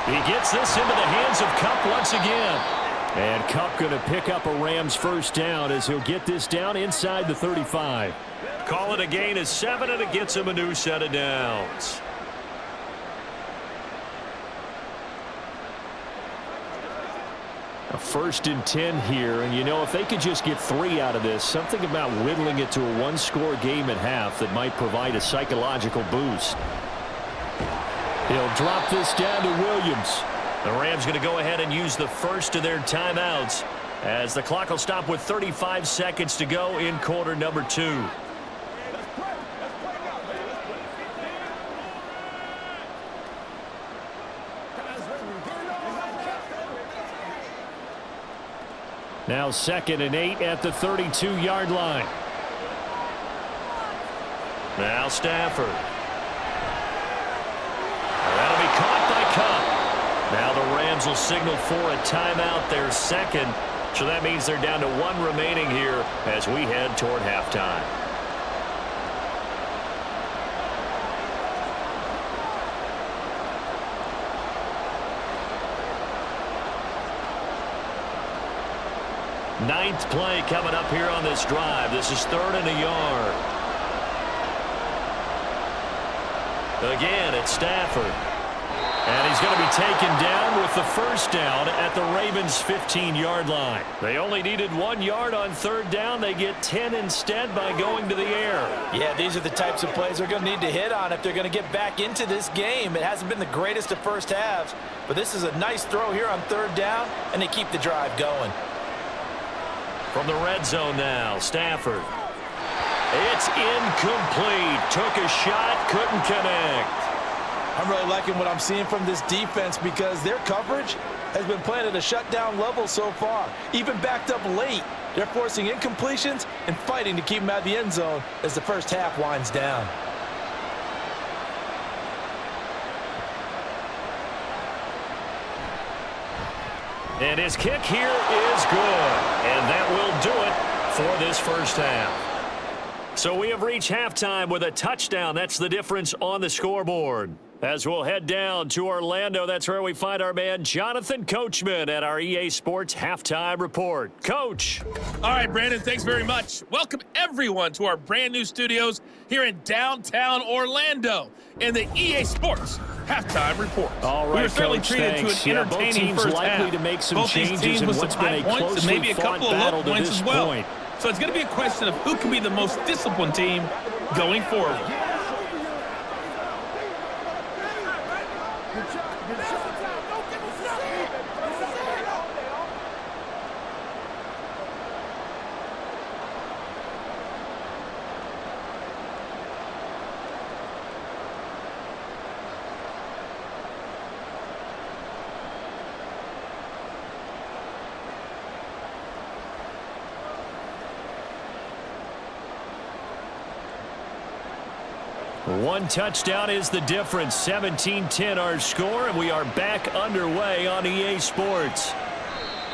He gets this into the hands of Cup once again. And Cup going to pick up a Rams first down as he'll get this down inside the 35. Call it a gain of 7, and it gets him a new set of downs. A 1st and 10 here, and you know, if they could just get 3 out of this, something about whittling it to a 1-score game at half that might provide a psychological boost. He'll drop this down to Williams. The Rams going to go ahead and use the first of their timeouts as the clock will stop with 35 seconds to go in quarter number 2. Now 2nd and 8 at the 32-yard line. Now Stafford. That'll be caught by Cup. Now the Rams will signal for a timeout, their 2nd. So that means they're down to 1 remaining here as we head toward halftime. Ninth play coming up here on this drive. This is 3rd and a yard. Again, it's Stafford. And he's going to be taken down with the first down at the Ravens' 15-yard line. They only needed 1 yard on 3rd down. They get 10 instead by going to the air. Yeah, these are the types of plays they're going to need to hit on if they're going to get back into this game. It hasn't been the greatest of first halves, but this is a nice throw here on 3rd down, and they keep the drive going. From the red zone now, Stafford. It's incomplete. Took a shot, couldn't connect. I'm really liking what I'm seeing from this defense because their coverage has been playing at a shutdown level so far. Even backed up late, they're forcing incompletions and fighting to keep them out of the end zone as the first half winds down. And his kick here is good. And that will do it for this first half. So we have reached halftime with a touchdown. That's the difference on the scoreboard. As we'll head down to Orlando, that's where we find our man Jonathan Coachman at our EA Sports Halftime Report. Coach. All right, Brandon, thanks very much. Welcome, everyone, to our brand new studios here in downtown Orlando in the EA Sports Halftime Report. All right, we were certainly Coach, treated thanks. to an entertaining both teams first likely half. to make some Both changes these teams in with what's some been a high points and maybe a closely couple fought of battle low to points this as well. point. So it's going to be a question of who can be the most disciplined team going forward. One touchdown is the difference. 17-10 our score, and we are back underway on EA Sports.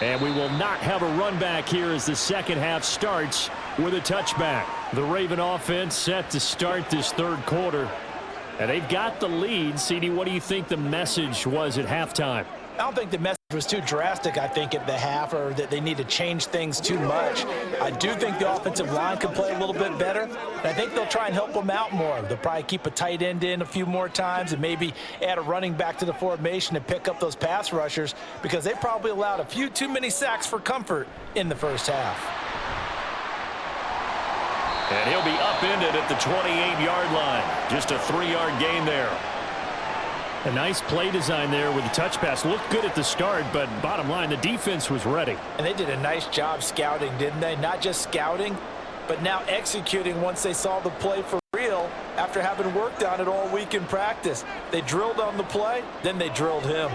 And we will not have a run back here as the second half starts with a touchback. The Raven offense set to start this third quarter. And they've got the lead. CD, what do you think the message was at halftime? I don't think the message was too drastic, I think, at the half, or that they need to change things too much. I do think the offensive line could play a little bit better, and I think they'll try and help them out more. They'll probably keep a tight end in a few more times and maybe add a running back to the formation and pick up those pass rushers, because they probably allowed a few too many sacks for comfort in the first half. And he'll be upended at the 28-yard line. Just a 3-yard gain there. A nice play design there with the touch pass. Looked good at the start, but bottom line, the defense was ready. And they did a nice job scouting, didn't they? Not just scouting, but now executing once they saw the play for real after having worked on it all week in practice. They drilled on the play, then they drilled him.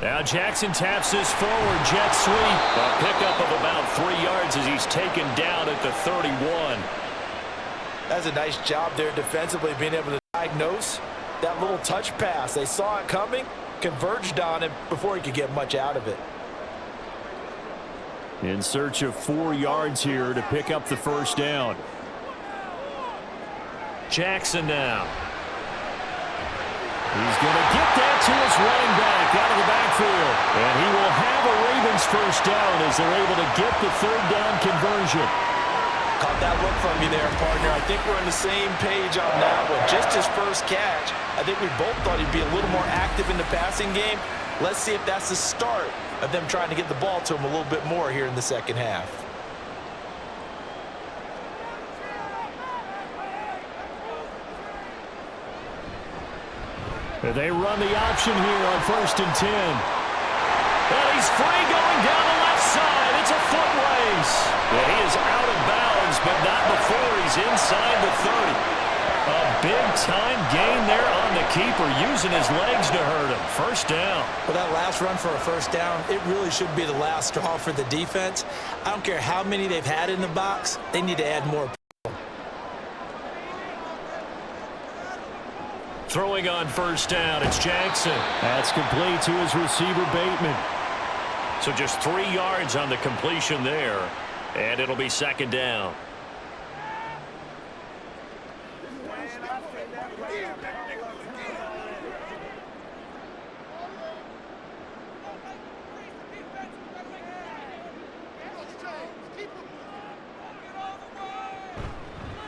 Now Jackson taps this forward jet sweep. A pickup of about 3 yards as he's taken down at the 31. That's a nice job there defensively, being able to diagnose that little touch pass. They saw it coming, converged on him before he could get much out of it. In search of 4 yards here to pick up the first down. Jackson now. He's going to get that to his running back out of the backfield. And he will have a Ravens first down as they're able to get the third down conversion. Caught that look from you there, partner. I think we're on the same page on that one. Just his first catch, I think we both thought he'd be a little more active in the passing game. Let's see if that's the start of them trying to get the ball to him a little bit more here in the second half. They run the option here on 1st and 10. And he's free going down the left side. It's a foot race. And he is out of bounds, but not before he's inside the 30. A big-time gain there on the keeper, using his legs to hurt him. First down. Well, that last run for a first down, it really should be the last straw for the defense. I don't care how many they've had in the box. They need to add more. Throwing on first down, it's Jackson. That's complete to his receiver, Bateman. So just 3 yards on the completion there, and it'll be second down.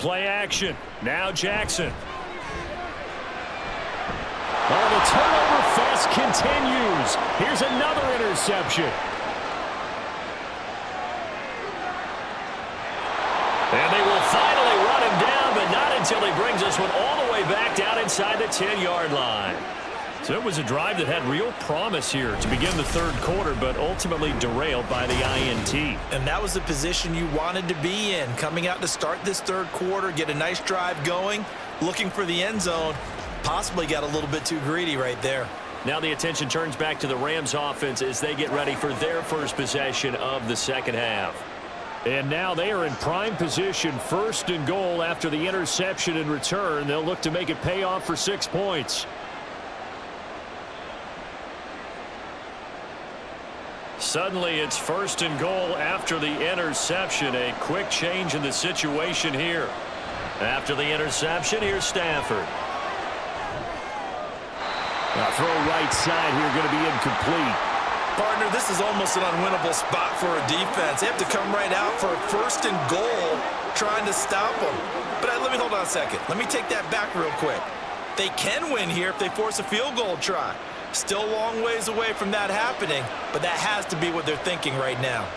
Play action. Now Jackson. Oh, the turnover fest continues. Here's another interception. And they will finally run him down, but not until he brings this one all the way back down inside the 10-yard line. So it was a drive that had real promise here to begin the third quarter, but ultimately derailed by the INT. And that was the position you wanted to be in, coming out to start this third quarter, get a nice drive going, looking for the end zone. Possibly got a little bit too greedy right there. Now the attention turns back to the Rams offense as they get ready for their first possession of the second half. And now they are in prime position, 1st and goal after the interception and return. They'll look to make it pay off for 6 points. Suddenly it's 1st and goal after the interception. A quick change in the situation here. After the interception, here's Stafford. Now throw right side here, going to be incomplete. Partner, this is almost an unwinnable spot for a defense. They have to come right out for a 1st and goal, trying to stop them. But let me hold on a second. Let me take that back real quick. They can win here if they force a field goal try. Still a long ways away from that happening, but that has to be what they're thinking right now.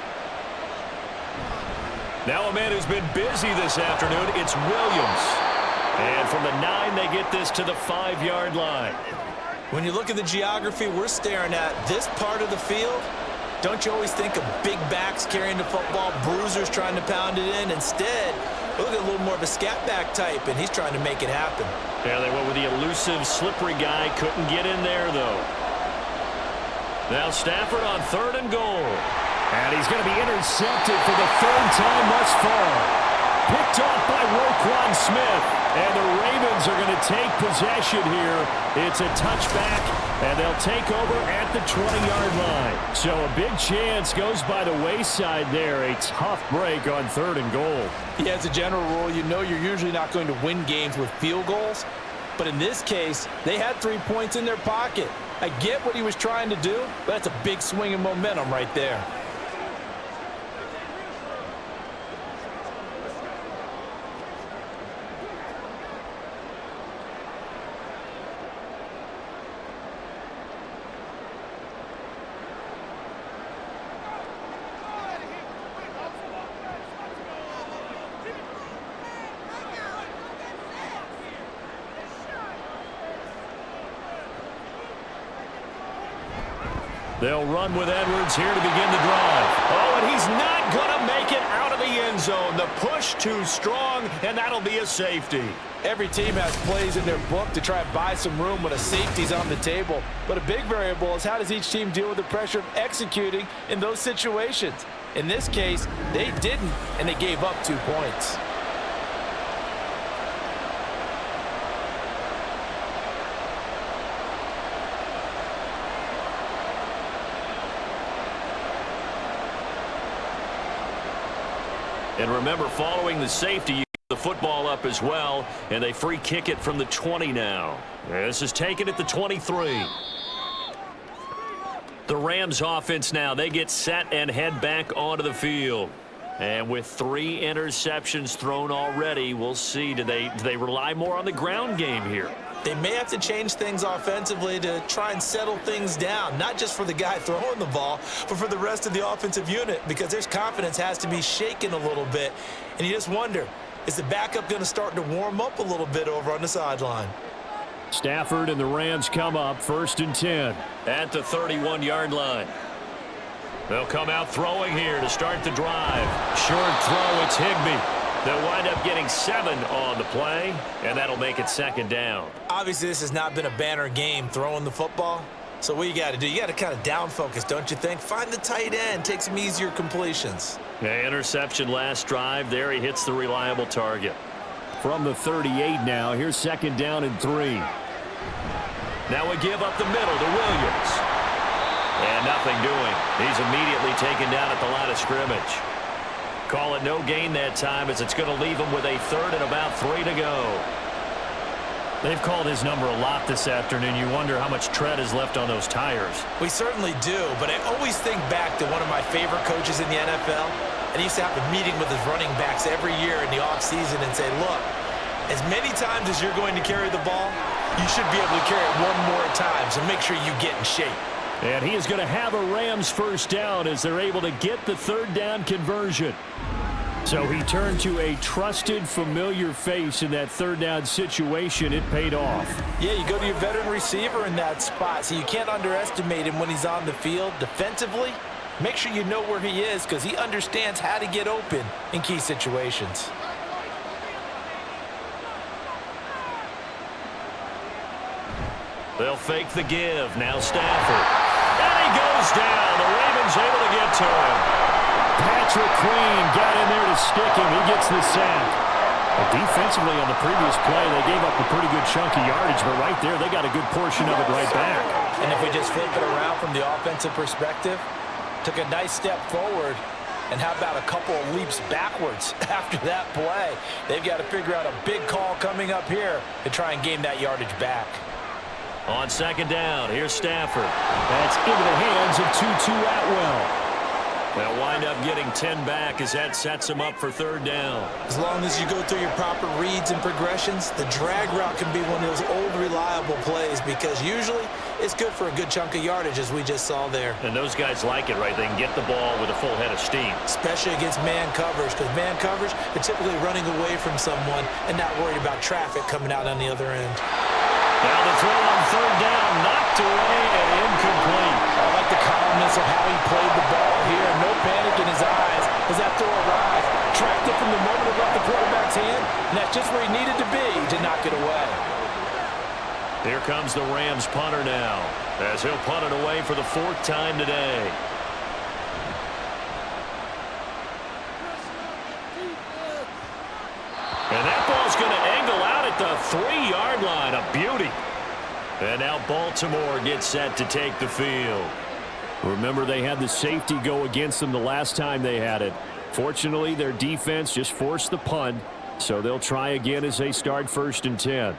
Now a man who's been busy this afternoon, it's Williams. And from the 9, they get this to the 5-yard line. When you look at the geography we're staring at, this part of the field, don't you always think of big backs carrying the football, bruisers trying to pound it in? Instead, look at a little more of a scat back type, and he's trying to make it happen. Yeah, they went with the elusive, slippery guy. Couldn't get in there, though. Now Stafford on 3rd and goal. And he's going to be intercepted for the 3rd time thus far. Picked off by Roquan Smith. And the Ravens are going to take possession here. It's a touchback, and they'll take over at the 20-yard line. So a big chance goes by the wayside there. A tough break on 3rd and goal. Yeah, as a general rule, you know you're usually not going to win games with field goals. But in this case, they had 3 points in their pocket. I get what he was trying to do, but that's a big swing of momentum right there. They'll run with Edwards here to begin the drive. Oh, and he's not going to make it out of the end zone. The push too strong, and that'll be a safety. Every team has plays in their book to try and buy some room when a safety's on the table. But a big variable is how does each team deal with the pressure of executing in those situations. In this case, they didn't, and they gave up 2 points. And remember, following the safety, you get the football up as well, and they free kick it from the 20 now. This is taken at the 23. The Rams offense now, they get set and head back onto the field. And with 3 interceptions thrown already, we'll see, do they rely more on the ground game here? They may have to change things offensively to try and settle things down, not just for the guy throwing the ball, but for the rest of the offensive unit, because their confidence has to be shaken a little bit. And you just wonder, is the backup going to start to warm up a little bit over on the sideline? Stafford and the Rams come up 1st and 10 at the 31-yard line. They'll come out throwing here to start the drive. Short throw, it's Higbee. They'll wind up getting 7 on the play, and that'll make it 2nd down. Obviously, this has not been a banner game throwing the football. So what you got to do, you got to kind of down focus, don't you think? Find the tight end, take some easier completions. Interception last drive. There he hits the reliable target. From the 38 now, here's 2nd down and 3. Now we give up the middle to Williams. And nothing doing. He's immediately taken down at the line of scrimmage. Call it no gain that time as it's going to leave him with a 3rd and about 3 to go. They've called his number a lot this afternoon. You wonder how much tread is left on those tires. We certainly do, but I always think back to one of my favorite coaches in the NFL, and he used to have a meeting with his running backs every year in the offseason and say, look, as many times as you're going to carry the ball, you should be able to carry it one more time, so make sure you get in shape. And he is going to have a Rams 1st down as they're able to get the 3rd down conversion. So he turned to a trusted, familiar face in that 3rd down situation. It paid off. Yeah, you go to your veteran receiver in that spot, so you can't underestimate him when he's on the field. Defensively, make sure you know where he is because he understands how to get open in key situations. They'll fake the give. Now Stafford. And he goes down. The Ravens able to get to him. Patrick Queen got in there to stick him. He gets the sack. But defensively on the previous play, they gave up a pretty good chunk of yardage, but right there, they got a good portion of it right back. And if we just flip it around from the offensive perspective, took a nice step forward, and how about a couple of leaps backwards after that play? They've got to figure out a big call coming up here to try and gain that yardage back. On 2nd down, here's Stafford. That's into the hands of Tutu Atwell. They'll wind up getting 10 back as that sets them up for 3rd down. As long as you go through your proper reads and progressions, the drag route can be one of those old reliable plays because usually it's good for a good chunk of yardage as we just saw there. And those guys like it, right? They can get the ball with a full head of steam. Especially against man coverage because man coverage, they're typically running away from someone and not worried about traffic coming out on the other end. Now the throw on 3rd down, knocked away and incomplete. I like the calmness of how he played the ball here. No panic in his eyes as that throw arrived. Tracked it from the moment it left the quarterback's hand, and that's just where he needed to be to knock it away. Here comes the Rams punter now, as he'll punt it away for the 4th time today. 3-yard line, a beauty. And now Baltimore gets set to take the field. Remember, they had the safety go against them the last time they had it. Fortunately, their defense just forced the punt, so they'll try again as they start 1st and 10.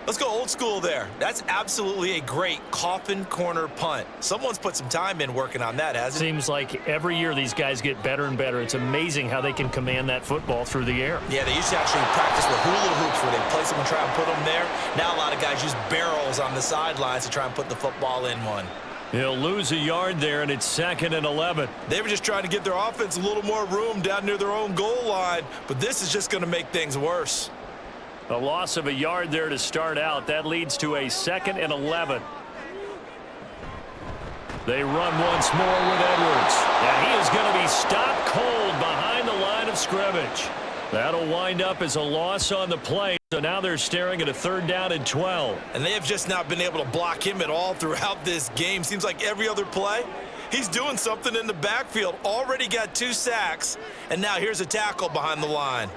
Let's go old school there. That's absolutely a great coffin corner punt. Someone's put some time in working on that, hasn't it? Seems like every year these guys get better and better. It's amazing how they can command that football through the air. Yeah, they used to actually practice with hula hoops where they place them and try and put them there. Now a lot of guys use barrels on the sidelines to try and put the football in one. He'll lose a yard there, and it's 2nd and 11. They were just trying to give their offense a little more room down near their own goal line, but this is just going to make things worse. A loss of a yard there to start out. That leads to a 2nd and 11. They run once more with Edwards. And he is going to be stopped cold behind the line of scrimmage. That'll wind up as a loss on the play. So now they're staring at a 3rd down and 12. And they have just not been able to block him at all throughout this game. Seems like every other play, he's doing something in the backfield. Already got 2 sacks, and now here's a tackle behind the line.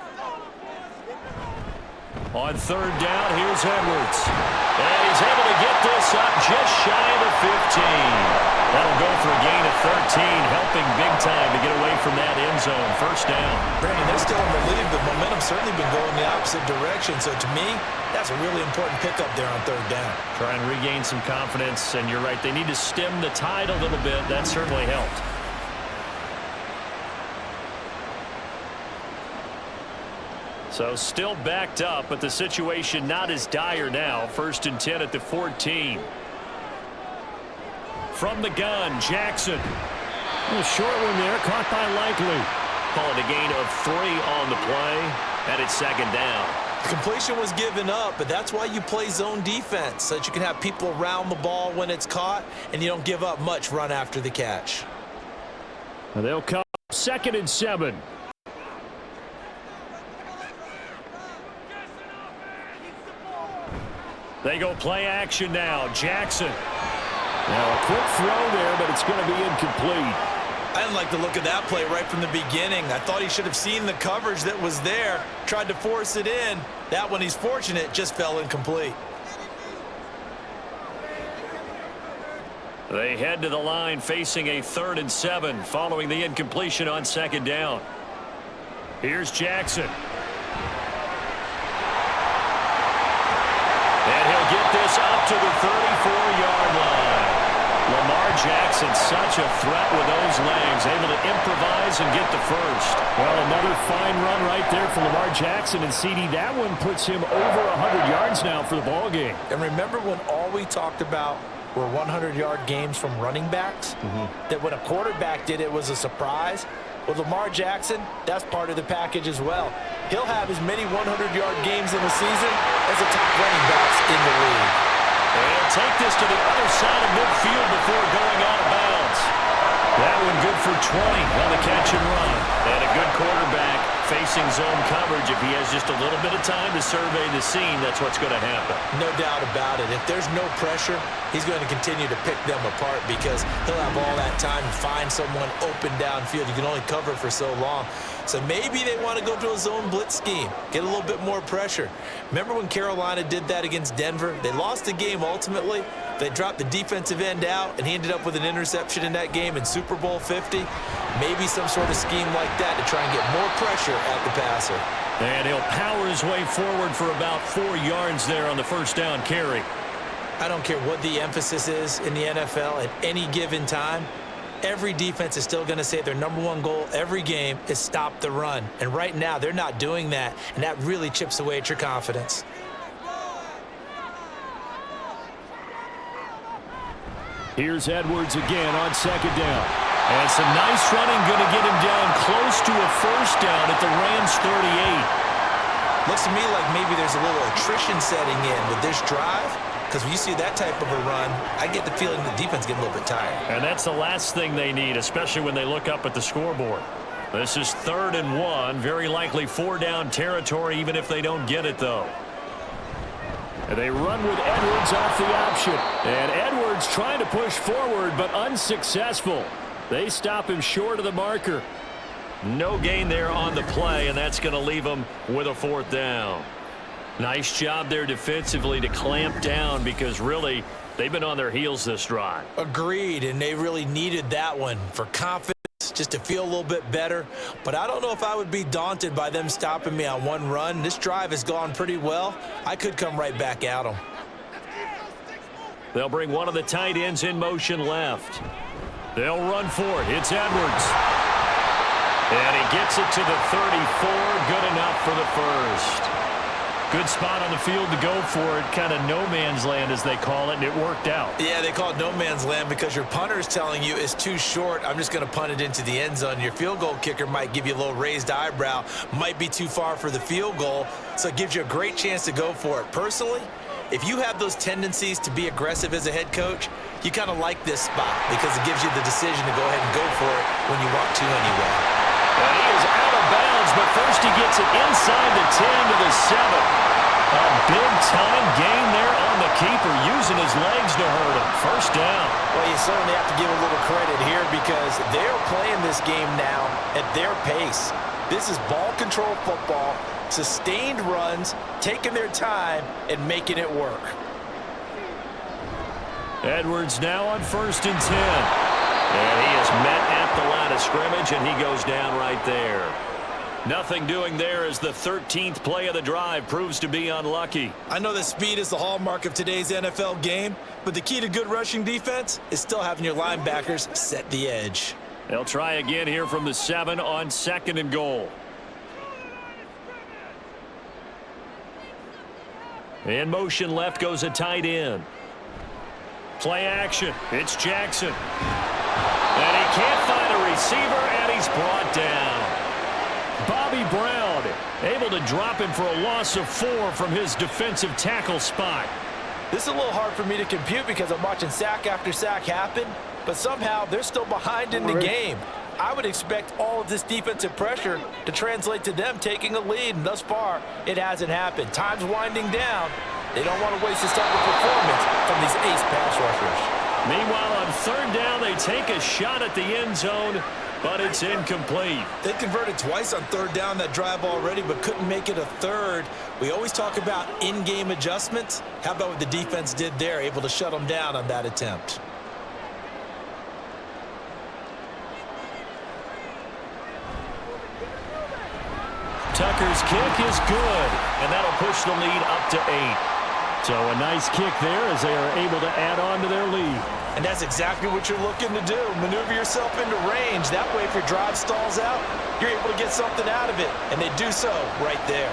On 3rd down, here's Edwards. And he's able to get this up just shy of the 15. That'll go for a gain of 13, helping big time to get away from that end zone. 1st down. Brandon, they're still in the lead. The momentum's certainly been going the opposite direction. So to me, that's a really important pickup there on 3rd down. Try and regain some confidence, and you're right. They need to stem the tide a little bit. That certainly helped. So still backed up, but the situation not as dire now. 1st and 10 at the 14. From the gun, Jackson. A short one there, caught by Likely. Call it a gain of 3 on the play, and it's 2nd down. Completion was given up, but that's why you play zone defense, so that you can have people around the ball when it's caught, and you don't give up much run after the catch. And they'll come 2nd and 7. They go play action now. Jackson. Now a quick throw there, but it's going to be incomplete. I didn't like the look of that play right from the beginning. I thought he should have seen the coverage that was there, tried to force it in. That one, he's fortunate, just fell incomplete. They head to the line facing a 3rd and 7 following the incompletion on 2nd down. Here's Jackson. And he'll get this up to the 34-yard line. Lamar Jackson, such a threat with those legs, able to improvise and get the 1st. Well, another fine run right there for Lamar Jackson, and CD, that one puts him over 100 yards now for the ball game. And remember when all we talked about were 100-yard games from running backs? That when a quarterback did it was a surprise? With Lamar Jackson, that's part of the package as well. He'll have as many 100-yard games in a season as the top running backs in the league. They'll take this to the other side of midfield before going out of bounds. That one good for 20 on the catch and run. And a good quarterback facing zone coverage. If he has just a little bit of time to survey the scene, that's what's going to happen. No doubt about it. If there's no pressure, he's going to continue to pick them apart because he'll have all that time to find someone open downfield. You can only cover for so long. So maybe they want to go to a zone blitz scheme, get a little bit more pressure. Remember when Carolina did that against Denver? They lost the game ultimately. They dropped the defensive end out, and he ended up with an interception in that game in Super Bowl 50. Maybe some sort of scheme like that to try and get more pressure at the passer. And he'll power his way forward for about 4 yards there on the 1st down carry. I don't care what the emphasis is in the NFL at any given time. Every defense is still going to say their #1 goal every game is stop the run. And right now, they're not doing that, and that really chips away at your confidence. Here's Edwards again on 2nd down. And some nice running, going to get him down close to a 1st down at the Rams 38. Looks to me like maybe there's a little attrition setting in with this drive. Because when you see that type of a run, I get the feeling the defense getting a little bit tired. And that's the last thing they need, especially when they look up at the scoreboard. This is 3rd and 1, very likely 4-down territory, even if they don't get it, though. And they run with Edwards off the option. And Edwards trying to push forward, but unsuccessful. They stop him short of the marker. No gain there on the play, and that's going to leave them with a 4th down. Nice job there defensively to clamp down because really they've been on their heels this drive. Agreed, and they really needed that one for confidence, just to feel a little bit better. But I don't know if I would be daunted by them stopping me on one run. This drive has gone pretty well. I could come right back at them. They'll bring one of the tight ends in motion left. They'll run for it. It's Edwards. And he gets it to the 34. Good enough for the first. Good spot on the field to go for it. Kind of no man's land, as they call it, and it worked out. Yeah, they call it no man's land because your punter is telling you it's too short. I'm just going to punt it into the end zone. Your field goal kicker might give you a little raised eyebrow. Might be too far for the field goal, so it gives you a great chance to go for it. Personally, if you have those tendencies to be aggressive as a head coach, you kind of like this spot because it gives you the decision to go ahead and go for it when you want to anyway. And he is out of bounds, but first he gets it inside the 10 to the 7. A big-time gain there on the keeper, using his legs to hurt him. First down. Well, you certainly have to give a little credit here because they're playing this game now at their pace. This is ball control football, sustained runs, taking their time, and making it work. Edwards now on 1st and 10. And he is met at the line of scrimmage, and he goes down right there. Nothing doing there as the 13th play of the drive proves to be unlucky. I know that speed is the hallmark of today's NFL game, but the key to good rushing defense is still having your linebackers set the edge. They'll try again here from the 7 on 2nd and goal. In motion left goes a tight end. Play action. It's Jackson. And he can't find a receiver, and he's brought down. Bobby Brown able to drop him for a loss of 4 from his defensive tackle spot. This is a little hard for me to compute because I'm watching sack after sack happen, but somehow they're still behind in the game. I would expect all of this defensive pressure to translate to them taking a lead, and thus far, it hasn't happened. Time's winding down. They don't want to waste this type of performance from these ace pass rushers. Meanwhile, on 3rd down, they take a shot at the end zone, but it's incomplete. They converted twice on 3rd down that drive already, but couldn't make it a 3rd. We always talk about in-game adjustments. How about what the defense did there, able to shut them down on that attempt? Tucker's kick is good, and that'll push the lead up to 8. So a nice kick there as they are able to add on to their lead. And that's exactly what you're looking to do. Maneuver yourself into range. That way, if your drive stalls out, you're able to get something out of it. And they do so right there.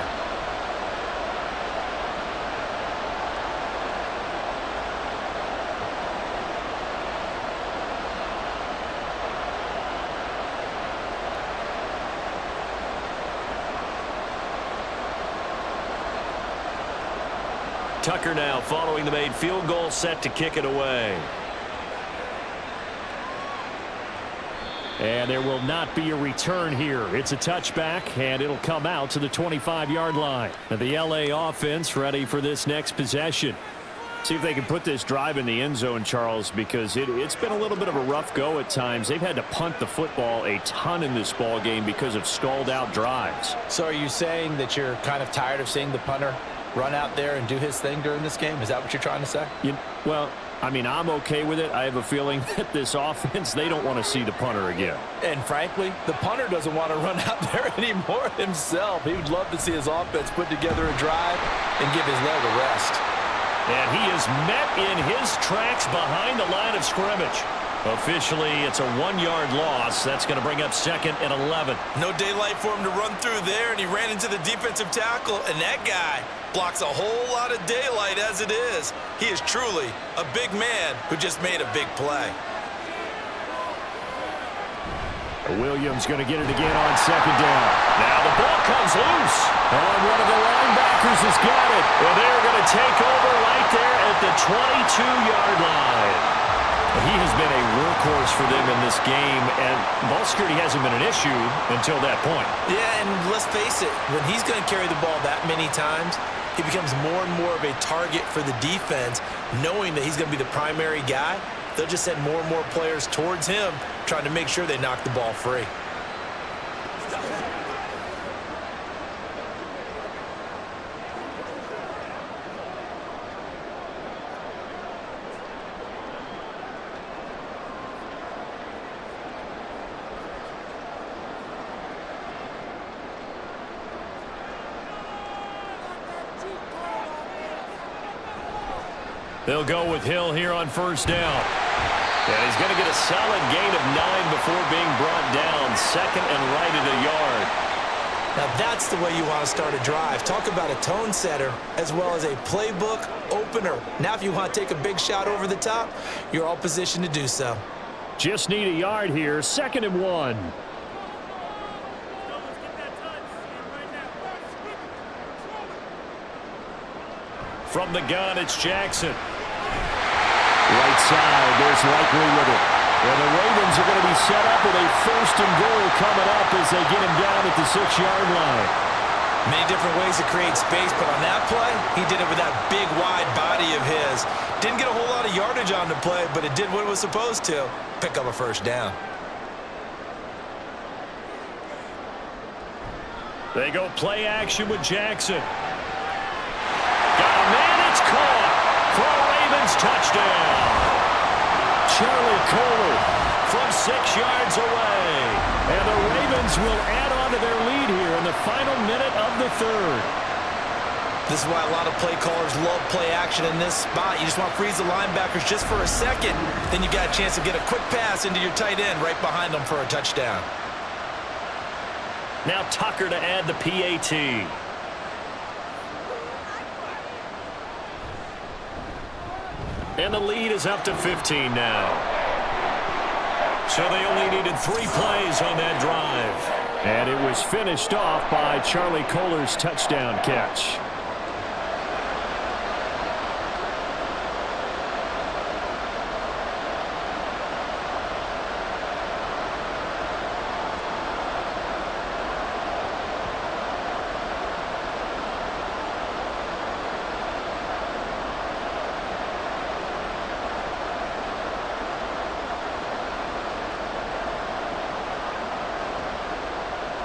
Tucker now following the made field goal, set to kick it away. And there will not be a return here. It's a touchback, and it'll come out to the 25-yard line. Now the LA offense ready for this next possession. See if they can put this drive in the end zone, Charles, because it's been a little bit of a rough go at times. They've had to punt the football a ton in this ball game because of stalled-out drives. So are you saying that you're kind of tired of seeing the punter run out there and do his thing during this game? Is that what you're trying to say? Well, I mean, I'm okay with it. I have a feeling that this offense, they don't want to see the punter again. And frankly, the punter doesn't want to run out there anymore himself. He would love to see his offense put together a drive and give his leg a rest. And he is met in his tracks behind the line of scrimmage. Officially, it's a 1-yard loss. That's going to bring up 2nd and 11. No daylight for him to run through there, and he ran into the defensive tackle, and that guy blocks a whole lot of daylight as it is. He is truly a big man who just made a big play. Williams going to get it again on 2nd down. Now the ball comes loose. And one of the linebackers has got it. And they're going to take over right there at the 22-yard line. He has been a workhorse for them in this game, and ball security hasn't been an issue until that point. Yeah, and let's face it, when he's going to carry the ball that many times, he becomes more and more of a target for the defense, knowing that he's going to be the primary guy. They'll just send more and more players towards him, trying to make sure they knock the ball free. They'll go with Hill here on first down. And he's going to get a solid gain of 9 before being brought down. Second and right at a yard. Now that's the way you want to start a drive. Talk about a tone setter as well as a playbook opener. Now if you want to take a big shot over the top, you're all positioned to do so. Just need a yard here. 2nd and 1. From the gun, it's Jackson. Right side, there's Likely with it. And the Ravens are going to be set up with a 1st and goal coming up as they get him down at the 6-yard line. Many different ways to create space, but on that play, he did it with that big, wide body of his. Didn't get a whole lot of yardage on the play, but it did what it was supposed to. Pick up a 1st down. They go play action with Jackson. Got a man, it's caught for a Ravens touchdown. Charlie Kohler from 6 yards away. And the Ravens will add on to their lead here in the final minute of the 3rd. This is why a lot of play callers love play action in this spot. You just want to freeze the linebackers just for a second. Then you got a chance to get a quick pass into your tight end right behind them for a touchdown. Now Tucker to add the PAT. And the lead is up to 15 now. So they only needed 3 plays on that drive. And it was finished off by Charlie Kohler's touchdown catch.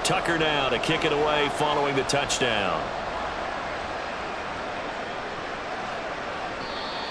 Tucker now to kick it away following the touchdown.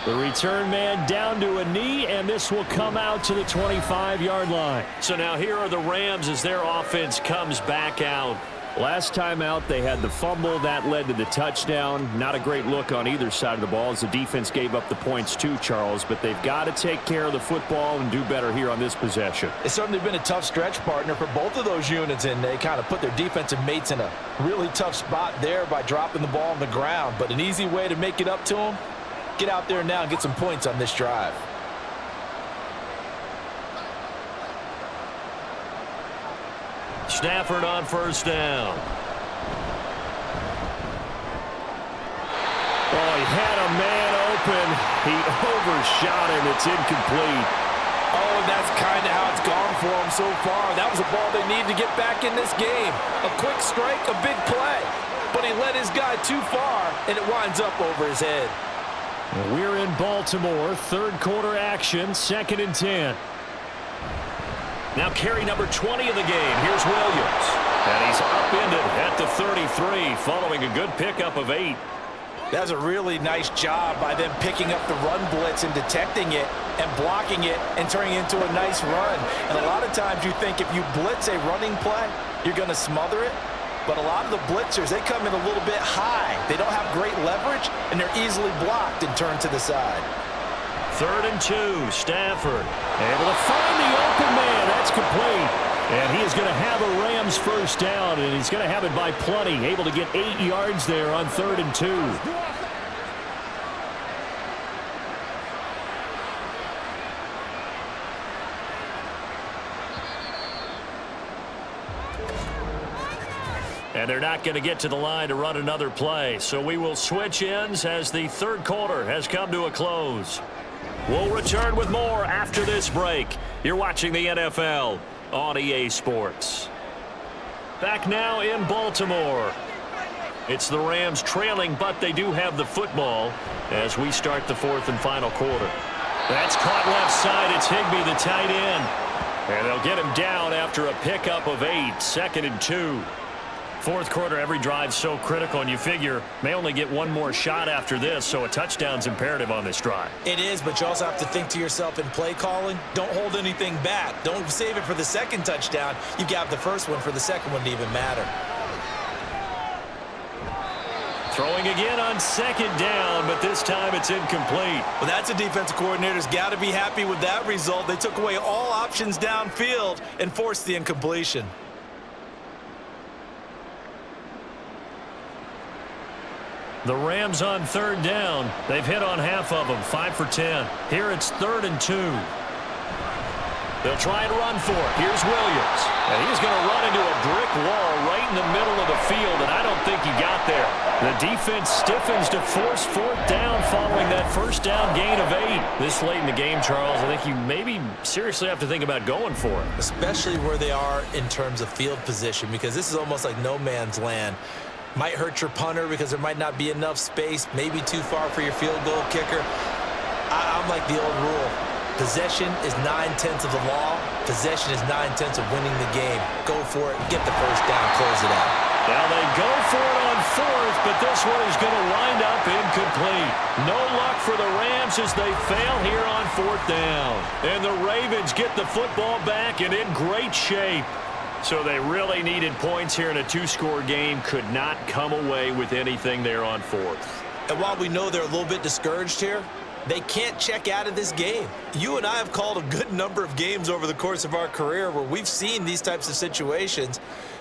The return man down to a knee, and this will come out to the 25-yard line. So now here are the Rams as their offense comes back out. Last time out, they had the fumble. That led to the touchdown. Not a great look on either side of the ball as the defense gave up the points too, Charles. But they've got to take care of the football and do better here on this possession. It's certainly been a tough stretch, partner, for both of those units, and they kind of put their defensive mates in a really tough spot there by dropping the ball on the ground. But an easy way to make it up to them, get out there now and get some points on this drive. Stafford on first down. Oh, he had a man open. He overshot him. It's incomplete. Oh, and that's kind of how it's gone for them so far. That was a ball they need to get back in this game. A quick strike, a big play. But he led his guy too far, and it winds up over his head. We're in Baltimore. 3rd quarter action, 2nd and 10. Now carry number 20 of the game. Here's Williams. And he's upended at the 33 following a good pickup of 8. That's a really nice job by them picking up the run blitz and detecting it and blocking it and turning it into a nice run. And a lot of times you think if you blitz a running play, you're going to smother it. But a lot of the blitzers, they come in a little bit high. They don't have great leverage, and they're easily blocked and turned to the side. 3rd and 2, Stafford. Able to find the open man. That's complete. And he is going to have a Rams first down, and he's going to have it by plenty. Able to get 8 yards there on 3rd and 2. And they're not going to get to the line to run another play. So we will switch ends as the 3rd quarter has come to a close. We'll return with more after this break. You're watching the NFL on EA Sports. Back now in Baltimore. It's the Rams trailing, but they do have the football as we start the 4th and final quarter. That's caught left side. It's Higbee, the tight end. And they'll get him down after a pickup of 8. 2nd and 2. 4th quarter, every drive's so critical, and you figure may only get one more shot after this, so a touchdown's imperative on this drive. It is, but you also have to think to yourself in play calling, don't hold anything back. Don't save it for the 2nd touchdown. You've got the first one for the 2nd one to even matter. Throwing again on second down, but this time it's incomplete. Well, that's a defensive coordinator's got to be happy with that result. They took away all options downfield and forced the incompletion. The Rams on third down. They've hit on half of them, 5 for 10. Here it's 3rd and 2. They'll try and run for it. Here's Williams. And he's going to run into a brick wall right in the middle of the field, and I don't think he got there. The defense stiffens to force 4th down following that first down gain of 8. This late in the game, Charles, I think you maybe seriously have to think about going for it. Especially where they are in terms of field position, because this is almost like no man's land. Might hurt your punter because there might not be enough space, maybe too far for your field goal kicker. I'm like the old rule. Possession is 9/10 of the law. Possession is 9/10 of winning the game. Go for it, get the first down, close it out. Now they go for it on 4th, but this one is going to wind up incomplete. No luck for the Rams as they fail here on 4th down. And the Ravens get the football back and in great shape. So they really needed points here in a 2-score game. Could not come away with anything there on 4th. And while we know they're a little bit discouraged here, they can't check out of this game. You and I have called a good number of games over the course of our career where we've seen these types of situations.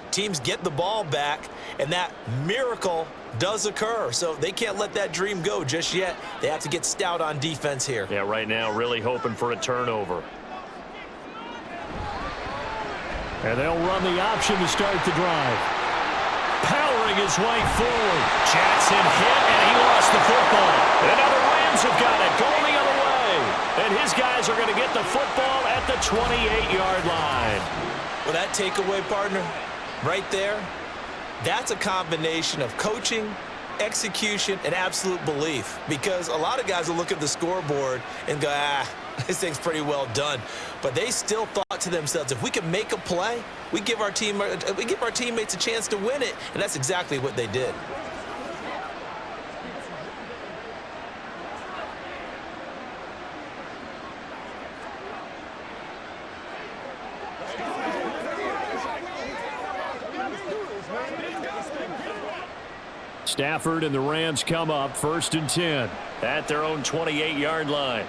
Teams get the ball back, and that miracle does occur. So they can't let that dream go just yet. They have to get stout on defense here. Yeah, right now really hoping for a turnover. And they'll run the option to start the drive. Powering his way forward. Jackson hit, and he lost the football. And now the Rams have got it, going the other way. And his guys are going to get the football at the 28-yard line. Well, that takeaway, partner, right there, that's a combination of coaching, execution, and absolute belief. Because a lot of guys will look at the scoreboard and go, this thing's pretty well done. But they still thought to themselves, if we can make a play, we give our teammates a chance to win it. And that's exactly what they did. Stafford and the Rams come up 1st and 10 at their own 28-yard line.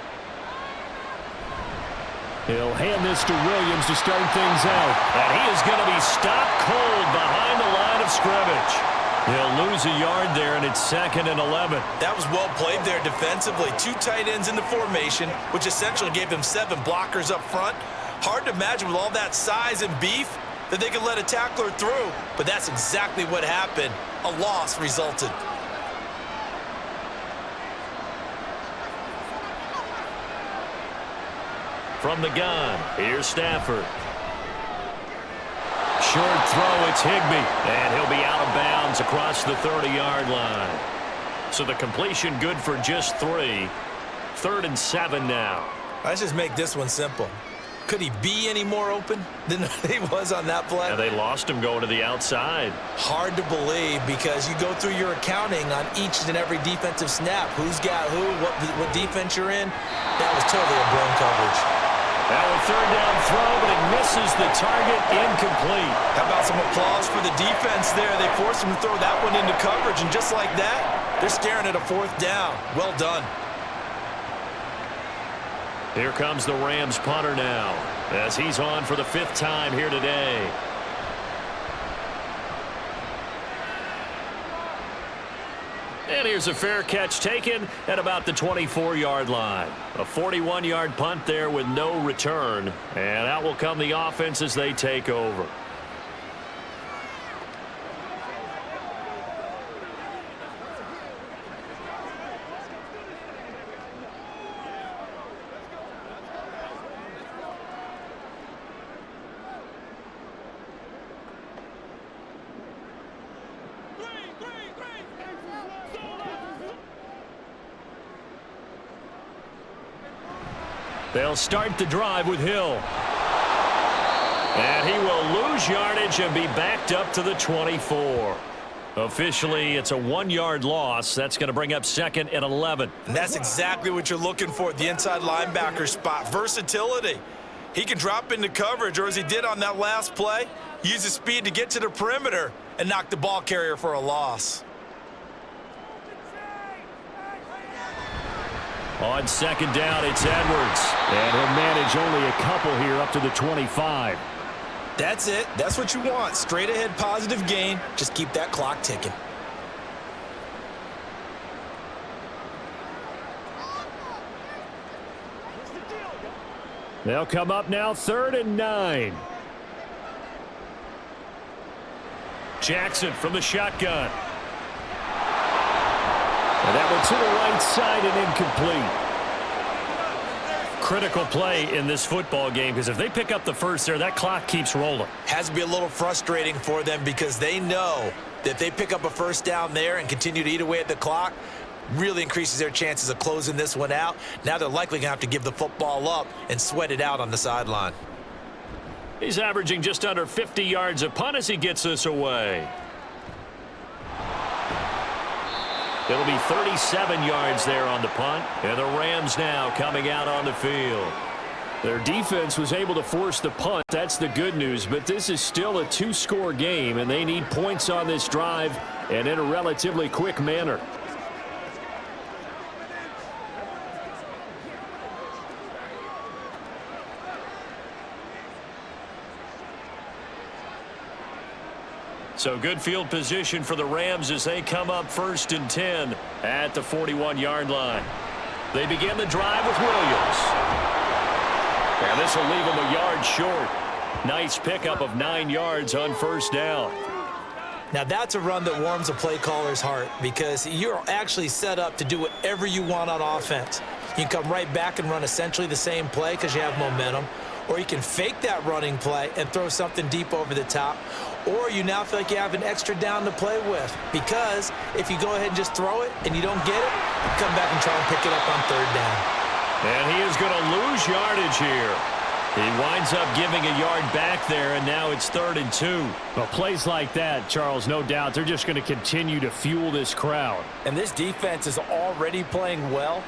He'll hand this to Williams to start things out. And he is going to be stopped cold behind the line of scrimmage. He'll lose a yard there, and it's 2nd and 11. That was well played there defensively. 2 tight ends in the formation, which essentially gave them 7 blockers up front. Hard to imagine with all that size and beef that they could let a tackler through, but that's exactly what happened. A loss resulted. From the gun, here's Stafford. Short throw, it's Higbee. And he'll be out of bounds across the 30-yard line. So the completion good for just 3. 3rd and 7 now. Let's just make this one simple. Could he be any more open than he was on that play? Yeah, they lost him going to the outside. Hard to believe because you go through your accounting on each and every defensive snap. Who's got who, what defense you're in. That was totally a blown coverage. Now a 3rd down throw, but it misses the target, incomplete. How about some applause for the defense there? They forced him to throw that one into coverage, and just like that, they're staring at a 4th down. Well done. Here comes the Rams punter now, as he's on for the 5th time here today. And here's a fair catch taken at about the 24-yard line. A 41-yard punt there with no return. And out will come the offense as they take over. They'll start the drive with Hill. And he will lose yardage and be backed up to the 24. Officially, it's a 1-yard loss. That's going to bring up 2nd and 11. And that's exactly what you're looking for at the inside linebacker spot. Versatility. He can drop into coverage, or as he did on that last play, use his speed to get to the perimeter and knock the ball carrier for a loss. On second down, it's Edwards. And he'll manage only a couple here up to the 25. That's it. That's what you want. Straight ahead positive gain. Just keep that clock ticking. They'll come up now 3rd and 9. Jackson from the shotgun. And that one to the right side and incomplete. Critical play in this football game because if they pick up the first there, that clock keeps rolling. Has to be a little frustrating for them because they know that if they pick up a first down there and continue to eat away at the clock, really increases their chances of closing this one out. Now they're likely going to have to give the football up and sweat it out on the sideline. He's averaging just under 50 yards a punt as he gets this away. It'll be 37 yards there on the punt. And the Rams now coming out on the field. Their defense was able to force the punt. That's the good news. But this is still a 2-score game, and they need points on this drive and in a relatively quick manner. So good field position for the Rams as they come up 1st and 10 at the 41-yard line. They begin the drive with Williams. And this will leave them a yard short. Nice pickup of 9 yards on 1st down. Now that's a run that warms a play caller's heart because you're actually set up to do whatever you want on offense. You can come right back and run essentially the same play because you have momentum, or you can fake that running play and throw something deep over the top, or you now feel like you have an extra down to play with because if you go ahead and just throw it and you don't get it, you come back and try and pick it up on 3rd down. And he is going to lose yardage here. He winds up giving a yard back there, and now it's 3rd and 2. Well, plays like that, Charles, no doubt, they're just going to continue to fuel this crowd. And this defense is already playing well,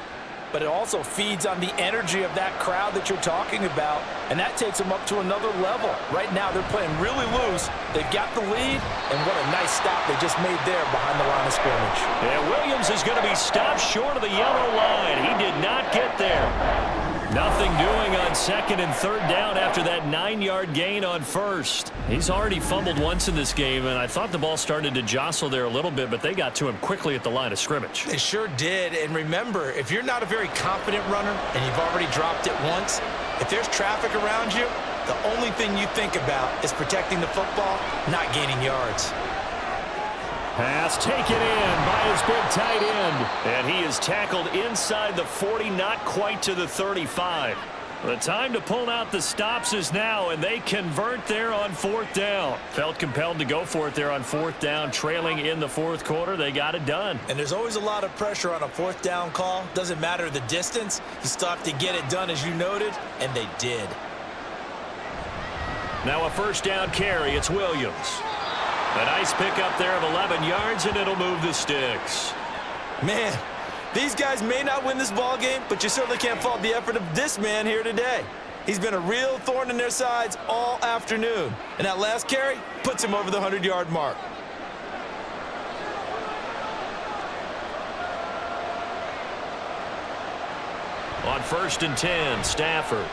but it also feeds on the energy of that crowd that you're talking about, and that takes them up to another level. Right now, they're playing really loose. They've got the lead, and what a nice stop they just made there behind the line of scrimmage. And Williams is going to be stopped short of the yellow line. He did not get there. Nothing doing on 2nd and 3rd down after that 9-yard gain on 1st. He's already fumbled once in this game, and I thought the ball started to jostle there a little bit, but they got to him quickly at the line of scrimmage. They sure did, and remember, if you're not a very confident runner and you've already dropped it once, if there's traffic around you, the only thing you think about is protecting the football, not gaining yards. Pass taken in by his big tight end. And he is tackled inside the 40, not quite to the 35. The time to pull out the stops is now, and they convert there on 4th down. Felt compelled to go for it there on 4th down, trailing in the 4th quarter. They got it done. And there's always a lot of pressure on a 4th down call. Doesn't matter the distance. You still have to get it done, as you noted, and they did. Now a 1st down carry. It's Williams. A nice pickup there of 11 yards, and it'll move the sticks. Man, these guys may not win this ball game, but you certainly can't fault the effort of this man here today. He's been a real thorn in their sides all afternoon. And that last carry puts him over the 100-yard mark. On 1st and 10, Stafford.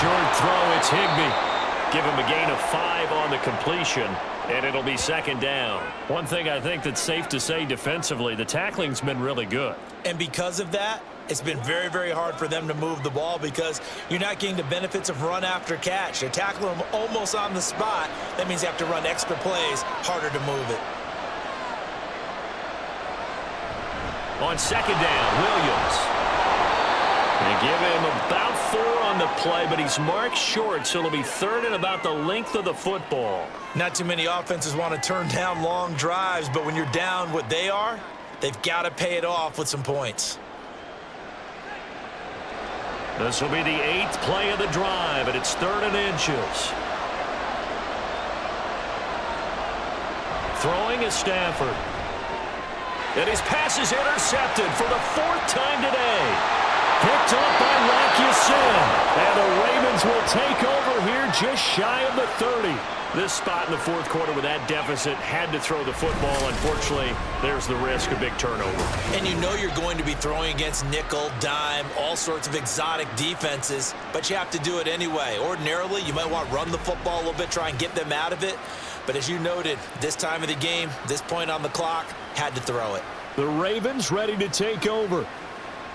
Short throw, it's Higbee. Give him a gain of 5 on the completion, and it'll be 2nd down. One thing I think that's safe to say defensively, the tackling's been really good. And because of that, it's been very, very hard for them to move the ball because you're not getting the benefits of run after catch. They're tackling them almost on the spot. That means you have to run extra plays, harder to move it. On 2nd down, Williams. They give him about 4 on the play, but he's marked short, so it'll be 3rd and about the length of the football. Not too many offenses want to turn down long drives, but when you're down what they are, they've got to pay it off with some points. This will be the 8th play of the drive, and it's 3rd and inches. Throwing is Stafford. And his pass is intercepted for the 4th time today. Picked up by Locke. And the Ravens will take over here just shy of the 30. This spot in the fourth quarter with that deficit had to throw the football. Unfortunately, there's the risk of big turnover. And you know you're going to be throwing against nickel, dime, all sorts of exotic defenses, but you have to do it anyway. Ordinarily, you might want to run the football a little bit, try and get them out of it. But as you noted, this time of the game, this point on the clock, had to throw it. The Ravens ready to take over.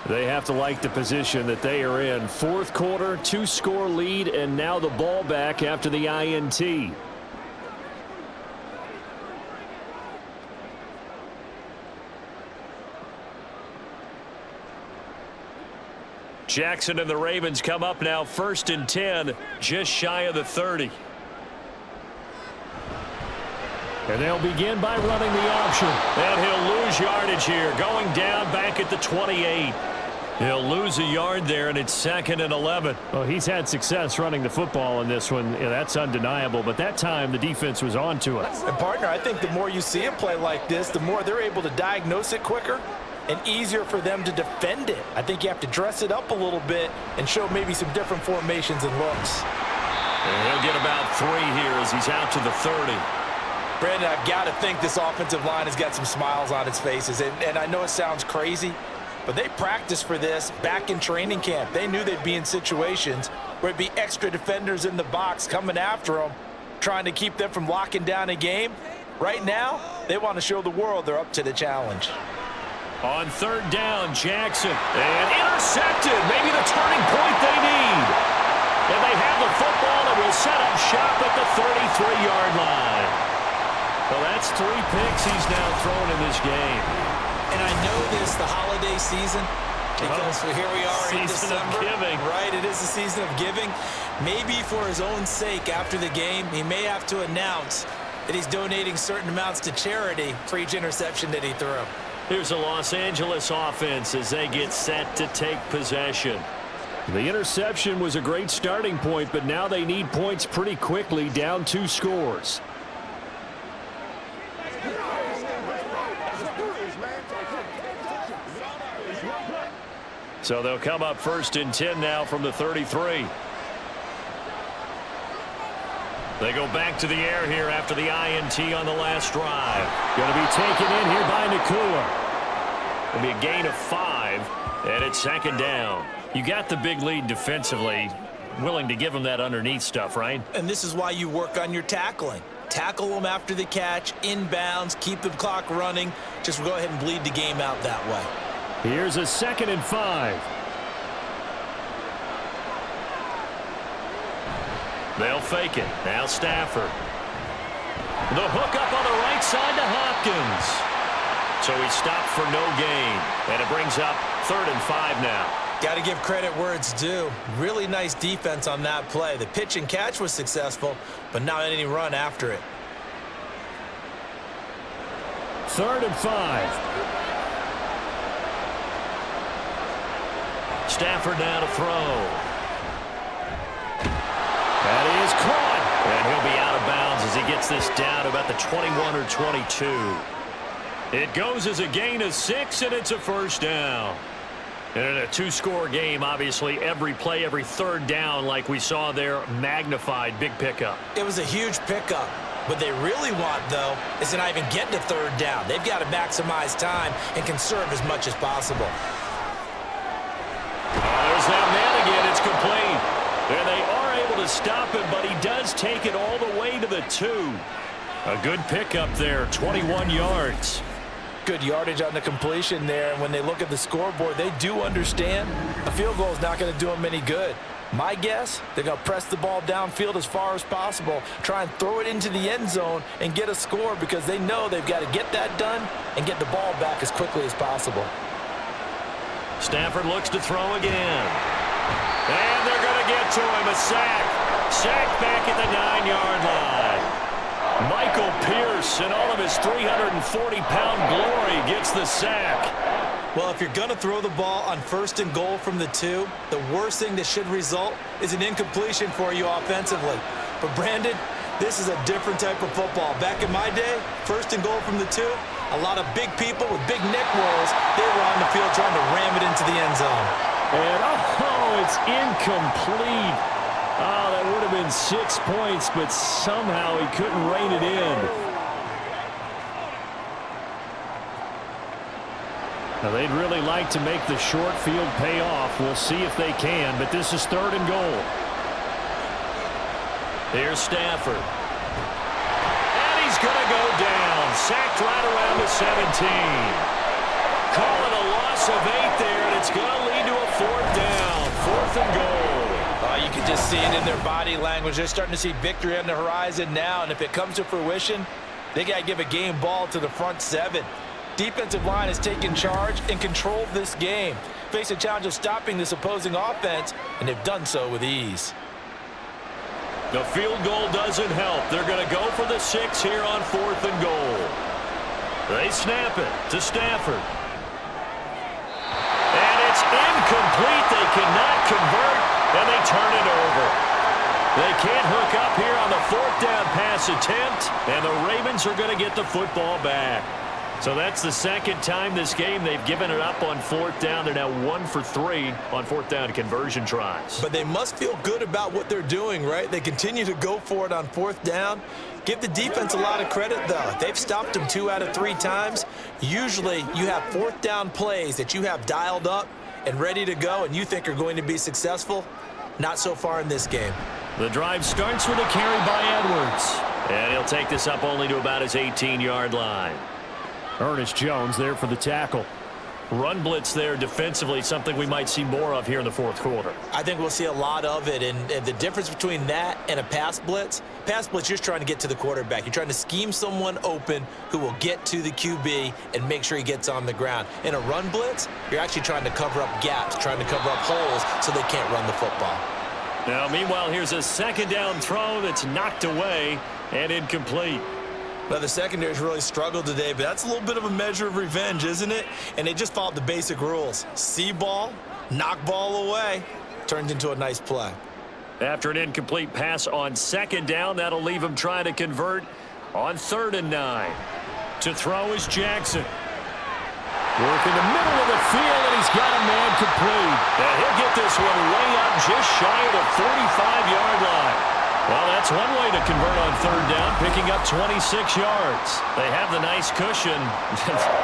They have to like the position that they are in. Fourth quarter, 2-score lead, and now the ball back after the INT. Jackson and the Ravens come up now, 1st and 10, just shy of the 30. And they'll begin by running the option. And he'll lose yardage here, going down back at the 28. He'll lose a yard there, and it's 2nd and 11. Well, he's had success running the football in this one. Yeah, that's undeniable. But that time, the defense was on to it. And, partner, I think the more you see a play like this, the more they're able to diagnose it quicker and easier for them to defend it. I think you have to dress it up a little bit and show maybe some different formations and looks. And he'll get about 3 here as he's out to the 30. Brandon, I've got to think this offensive line has got some smiles on its faces. And I know it sounds crazy, but they practiced for this back in training camp. They knew they'd be in situations where it'd be extra defenders in the box coming after them, trying to keep them from locking down a game. Right now, they want to show the world they're up to the challenge. On 3rd down, Jackson. And intercepted. Maybe the turning point they need. And they have the football and will set up shop at the 33-yard line. Well, that's 3 picks he's now thrown in this game. And I know this, the holiday season, because here we are in December. Season of giving. Right, it is the season of giving. Maybe for his own sake after the game, he may have to announce that he's donating certain amounts to charity for each interception that he threw. Here's a Los Angeles offense as they get set to take possession. The interception was a great starting point, but now they need points pretty quickly, down 2 scores. So they'll come up 1st and 10 now from the 33. They go back to the air here after the INT on the last drive. Going to be taken in here by Nakua. It'll be a gain of 5, and it's 2nd down. You got the big lead defensively. Willing to give them that underneath stuff, right? And this is why you work on your tackling. Tackle them after the catch, inbounds, keep the clock running. Just go ahead and bleed the game out that way. Here's a 2nd and 5. They'll fake it. Now Stafford. The hook up on the right side to Hopkins. So he stopped for no gain. And it brings up 3rd and 5 now. Got to give credit where it's due. Really nice defense on that play. The pitch and catch was successful, but not any run after it. 3rd and 5. Stafford now to throw. That is caught. And he'll be out of bounds as he gets this down to about the 21 or 22. It goes as a gain of 6, and it's a 1st down. And in a 2-score game, obviously, every play, every 3rd down, like we saw there, magnified, big pickup. It was a huge pickup. What they really want, though, is to not even get to 3rd down. They've got to maximize time and conserve as much as possible. There's that man again. It's complete. And they are able to stop him, but he does take it all the way to the 2. A good pickup there, 21 yards. Good yardage on the completion there. And when they look at the scoreboard, they do understand a field goal is not going to do them any good. My guess, they're going to press the ball downfield as far as possible, try and throw it into the end zone and get a score because they know they've got to get that done and get the ball back as quickly as possible. Stafford looks to throw again. And they're going to get to him. A sack. Sack back at the 9-yard line. Michael Pierce, in all of his 340-pound glory, gets the sack. Well, if you're going to throw the ball on 1st and goal from the 2, the worst thing that should result is an incompletion for you offensively. But, Brandon, this is a different type of football. Back in my day, 1st and goal from the 2, a lot of big people with big neck rolls, they were on the field trying to ram it into the end zone. And, oh, it's incomplete. Oh, that would have been 6 points, but somehow he couldn't rein it in. Now, they'd really like to make the short field pay off. We'll see if they can, but this is 3rd and goal. Here's Stafford. And he's going to go down. Sacked right around the 17. Calling a loss of 8 there, and it's going to lead to a 4th down. 4th and goal. You can just see it in their body language. They're starting to see victory on the horizon now, and if it comes to fruition, they got to give a game ball to the front 7. Defensive line has taken charge and controlled this game. Face a challenge of stopping this opposing offense, and they've done so with ease. The field goal doesn't help. They're going to go for the 6 here on 4th and goal. They snap it to Stafford. And it's incomplete. They cannot convert, and they turn it over. They can't hook up here on the 4th down pass attempt, and the Ravens are going to get the football back. So that's the 2nd time this game they've given it up on 4th down. They're now 1 for 3 on 4th down conversion tries. But they must feel good about what they're doing, right? They continue to go for it on 4th down. Give the defense a lot of credit, though. They've stopped them 2 out of 3 times. Usually you have 4th down plays that you have dialed up and ready to go and you think are going to be successful. Not so far in this game. The drive starts with a carry by Edwards. And he'll take this up only to about his 18-yard line. Ernest Jones there for the tackle. Run blitz there defensively, something we might see more of here in the 4th quarter. I think we'll see a lot of it, and the difference between that and a pass blitz, you're just trying to get to the quarterback. You're trying to scheme someone open who will get to the QB and make sure he gets on the ground. In a run blitz, you're actually trying to cover up gaps, trying to cover up holes so they can't run the football. Now, meanwhile, here's a 2nd down throw that's knocked away and incomplete. Now, the secondary's really struggled today, but that's a little bit of a measure of revenge, isn't it? And they just followed the basic rules. See ball, knock ball away. Turned into a nice play. After an incomplete pass on 2nd down, that'll leave him trying to convert on 3rd and 9. To throw is Jackson. Work in the middle of the field, and he's got a man complete. And he'll get this one way up just shy of the 45-yard line. Well, that's one way to convert on 3rd down, picking up 26 yards. They have the nice cushion.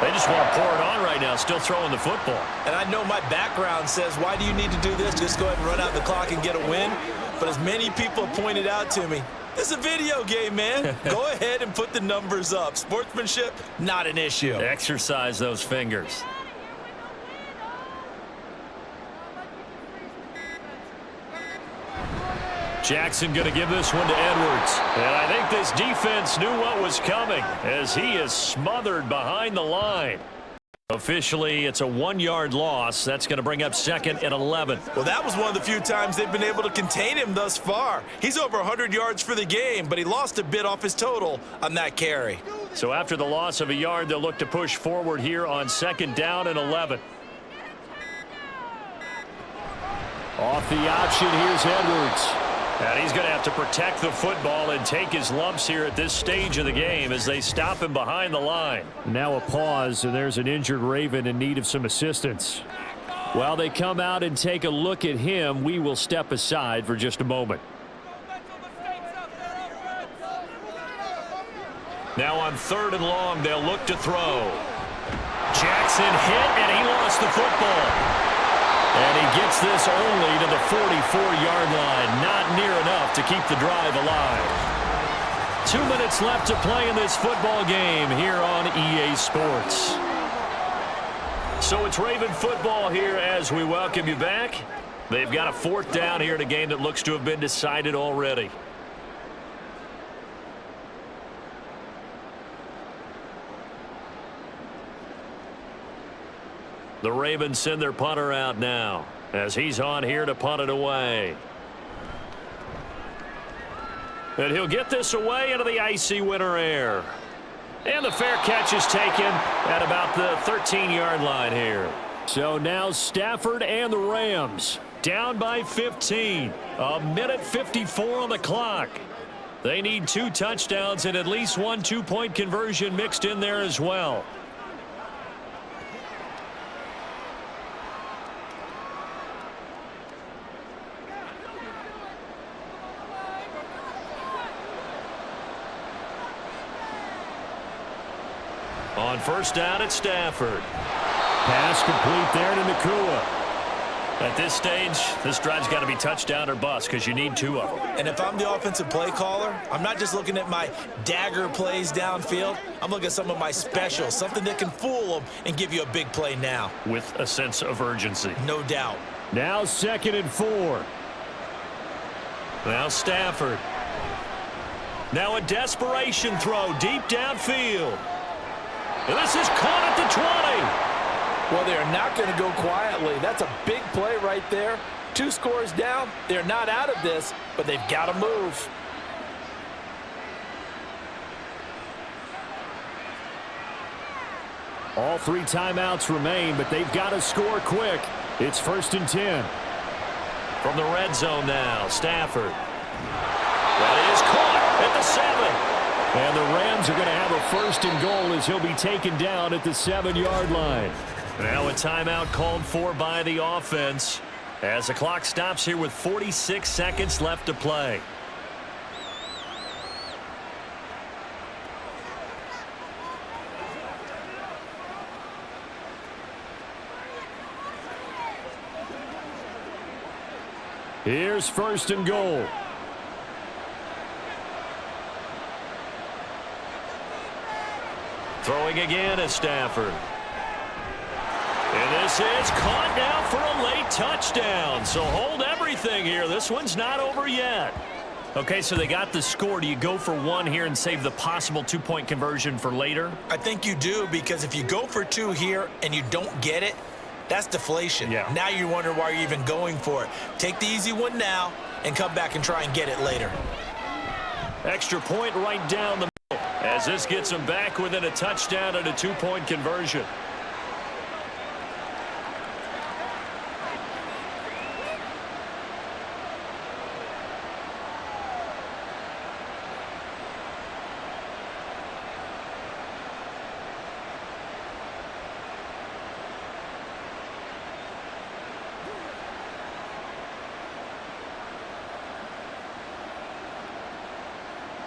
They just want to pour it on right now, still throwing the football. And I know my background says, why do you need to do this? Just go ahead and run out the clock and get a win. But as many people pointed out to me, this is a video game, man. Go ahead and put the numbers up. Sportsmanship, not an issue. Exercise those fingers. Jackson going to give this one to Edwards. And I think this defense knew what was coming as he is smothered behind the line. Officially, it's a 1-yard loss. That's going to bring up 2nd and 11. Well, that was one of the few times they've been able to contain him thus far. He's over 100 yards for the game, but he lost a bit off his total on that carry. So after the loss of a yard, they'll look to push forward here on 2nd down and 11. Off the option, here's Edwards. And he's going to have to protect the football and take his lumps here at this stage of the game as they stop him behind the line. Now a pause, and there's an injured Raven in need of some assistance. While they come out and take a look at him, we will step aside for just a moment. Now on 3rd and long, they'll look to throw. Jackson hit, and he lost the football. And he gets this only to the 44-yard line. Not near enough to keep the drive alive. 2 minutes left to play in this football game here on EA Sports. So it's Raven football here as we welcome you back. They've got a 4th down here in a game that looks to have been decided already. The Ravens send their punter out now as he's on here to punt it away. And he'll get this away into the icy winter air. And the fair catch is taken at about the 13-yard line here. So now Stafford and the Rams down by 15. A minute 54 on the clock. They need 2 touchdowns and at least 1 2-point conversion mixed in there as well. On first down, it's Stafford. Pass complete there to Nakua. At this stage, this drive's got to be touchdown or bust because you need two of them. And if I'm the offensive play caller, I'm not just looking at my dagger plays downfield. I'm looking at some of my specials, something that can fool them and give you a big play now. With a sense of urgency. No doubt. Now 2nd and 4. Now Stafford. Now a desperation throw deep downfield. And this is caught at the 20. Well, they're not going to go quietly. That's a big play right there. 2 scores down. They're not out of this, but they've got to move. All 3 timeouts remain, but they've got to score quick. It's 1st and 10. From the red zone now, Stafford. That is caught at the 7. And the Rams are going to have a 1st and goal as he'll be taken down at the 7-yard line. Now a timeout called for by the offense as the clock stops here with 46 seconds left to play. Here's 1st and goal. Throwing again is Stafford. And this is caught now for a late touchdown. So hold everything here. This one's not over yet. Okay, so they got the score. Do you go for 1 here and save the possible 2-point conversion for later? I think you do, because if you go for 2 here and you don't get it, that's deflation. Yeah. Now you wonder why you're even going for it. Take the easy one now and come back and try and get it later. Extra point right down the middle as this gets them back within a touchdown and a 2-point conversion.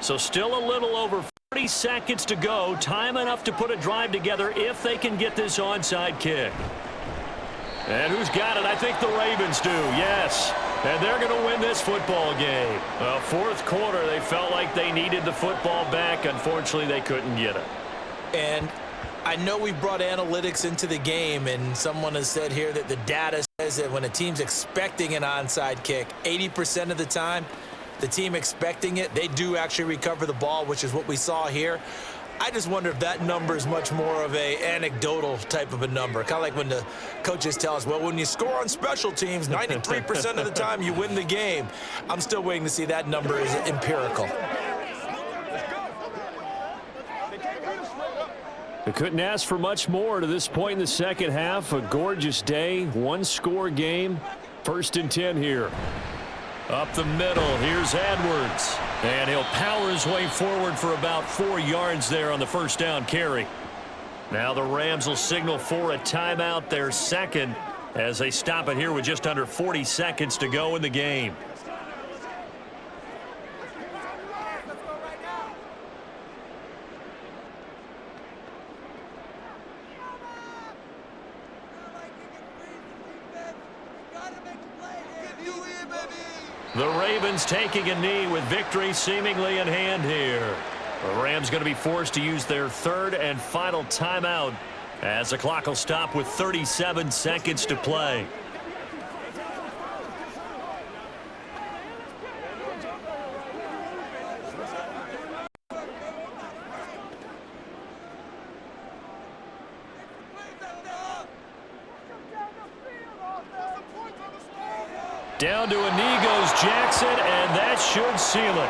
So still a little over 40 seconds to go. Time enough to put a drive together if they can get this onside kick. And who's got it? I think the Ravens do, yes. And they're going to win this football game. 4th quarter, they felt like they needed the football back. Unfortunately, they couldn't get it. And I know we brought analytics into the game, and someone has said here that the data says that when a team's expecting an onside kick, 80% of the time, the team expecting it, they do actually recover the ball, which is what we saw here. I just wonder if that number is much more of a anecdotal type of a number. Kind of like when the coaches tell us, well, when you score on special teams, 93% of the time you win the game. I'm still waiting to see that number is empirical. They couldn't ask for much more to this point in the second half. A gorgeous day, 1-score game. 1st and 10 here. Up the middle, here's Edwards. And he'll power his way forward for about 4 yards there on the first down carry. Now the Rams will signal for a timeout, their 2nd, as they stop it here with just under 40 seconds to go in the game. The Ravens taking a knee with victory seemingly in hand here. The Rams going to be forced to use their 3rd and final timeout as the clock will stop with 37 seconds to play. Down to a knee goes Jackson, and that should seal it.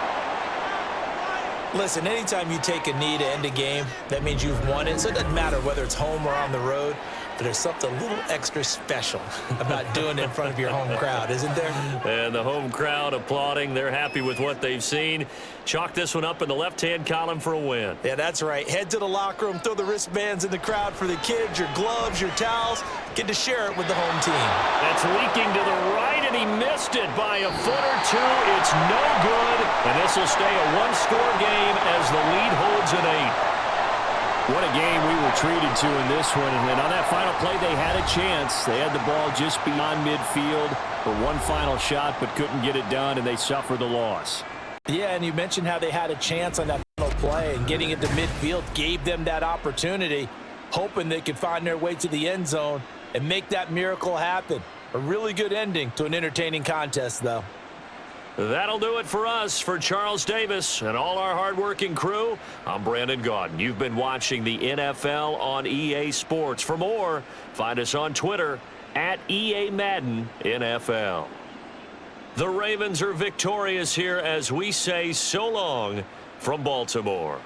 Listen, anytime you take a knee to end a game, that means you've won it. So it doesn't matter whether it's home or on the road, but there's something a little extra special about doing it in front of your home crowd, isn't there? And the home crowd applauding. They're happy with what they've seen. Chalk this one up in the left-hand column for a win. Yeah, that's right. Head to the locker room, throw the wristbands in the crowd for the kids, your gloves, your towels. Get to share it with the home team. That's leaking to the right, and he missed it by a foot or 2. It's no good, and this will stay a 1-score game as the lead holds at 8. What a game we were treated to in this one. And on that final play, they had a chance. They had the ball just beyond midfield for one final shot, but couldn't get it done, and they suffer the loss. Yeah, and you mentioned how they had a chance on that final play, and getting into midfield gave them that opportunity, hoping they could find their way to the end zone and make that miracle happen. A really good ending to an entertaining contest, though. That'll do it for us. For Charles Davis and all our hardworking crew, I'm Brandon Gaudin. You've been watching the NFL on EA Sports. For more, find us on Twitter at EA Madden NFL. The Ravens are victorious here as we say so long from Baltimore.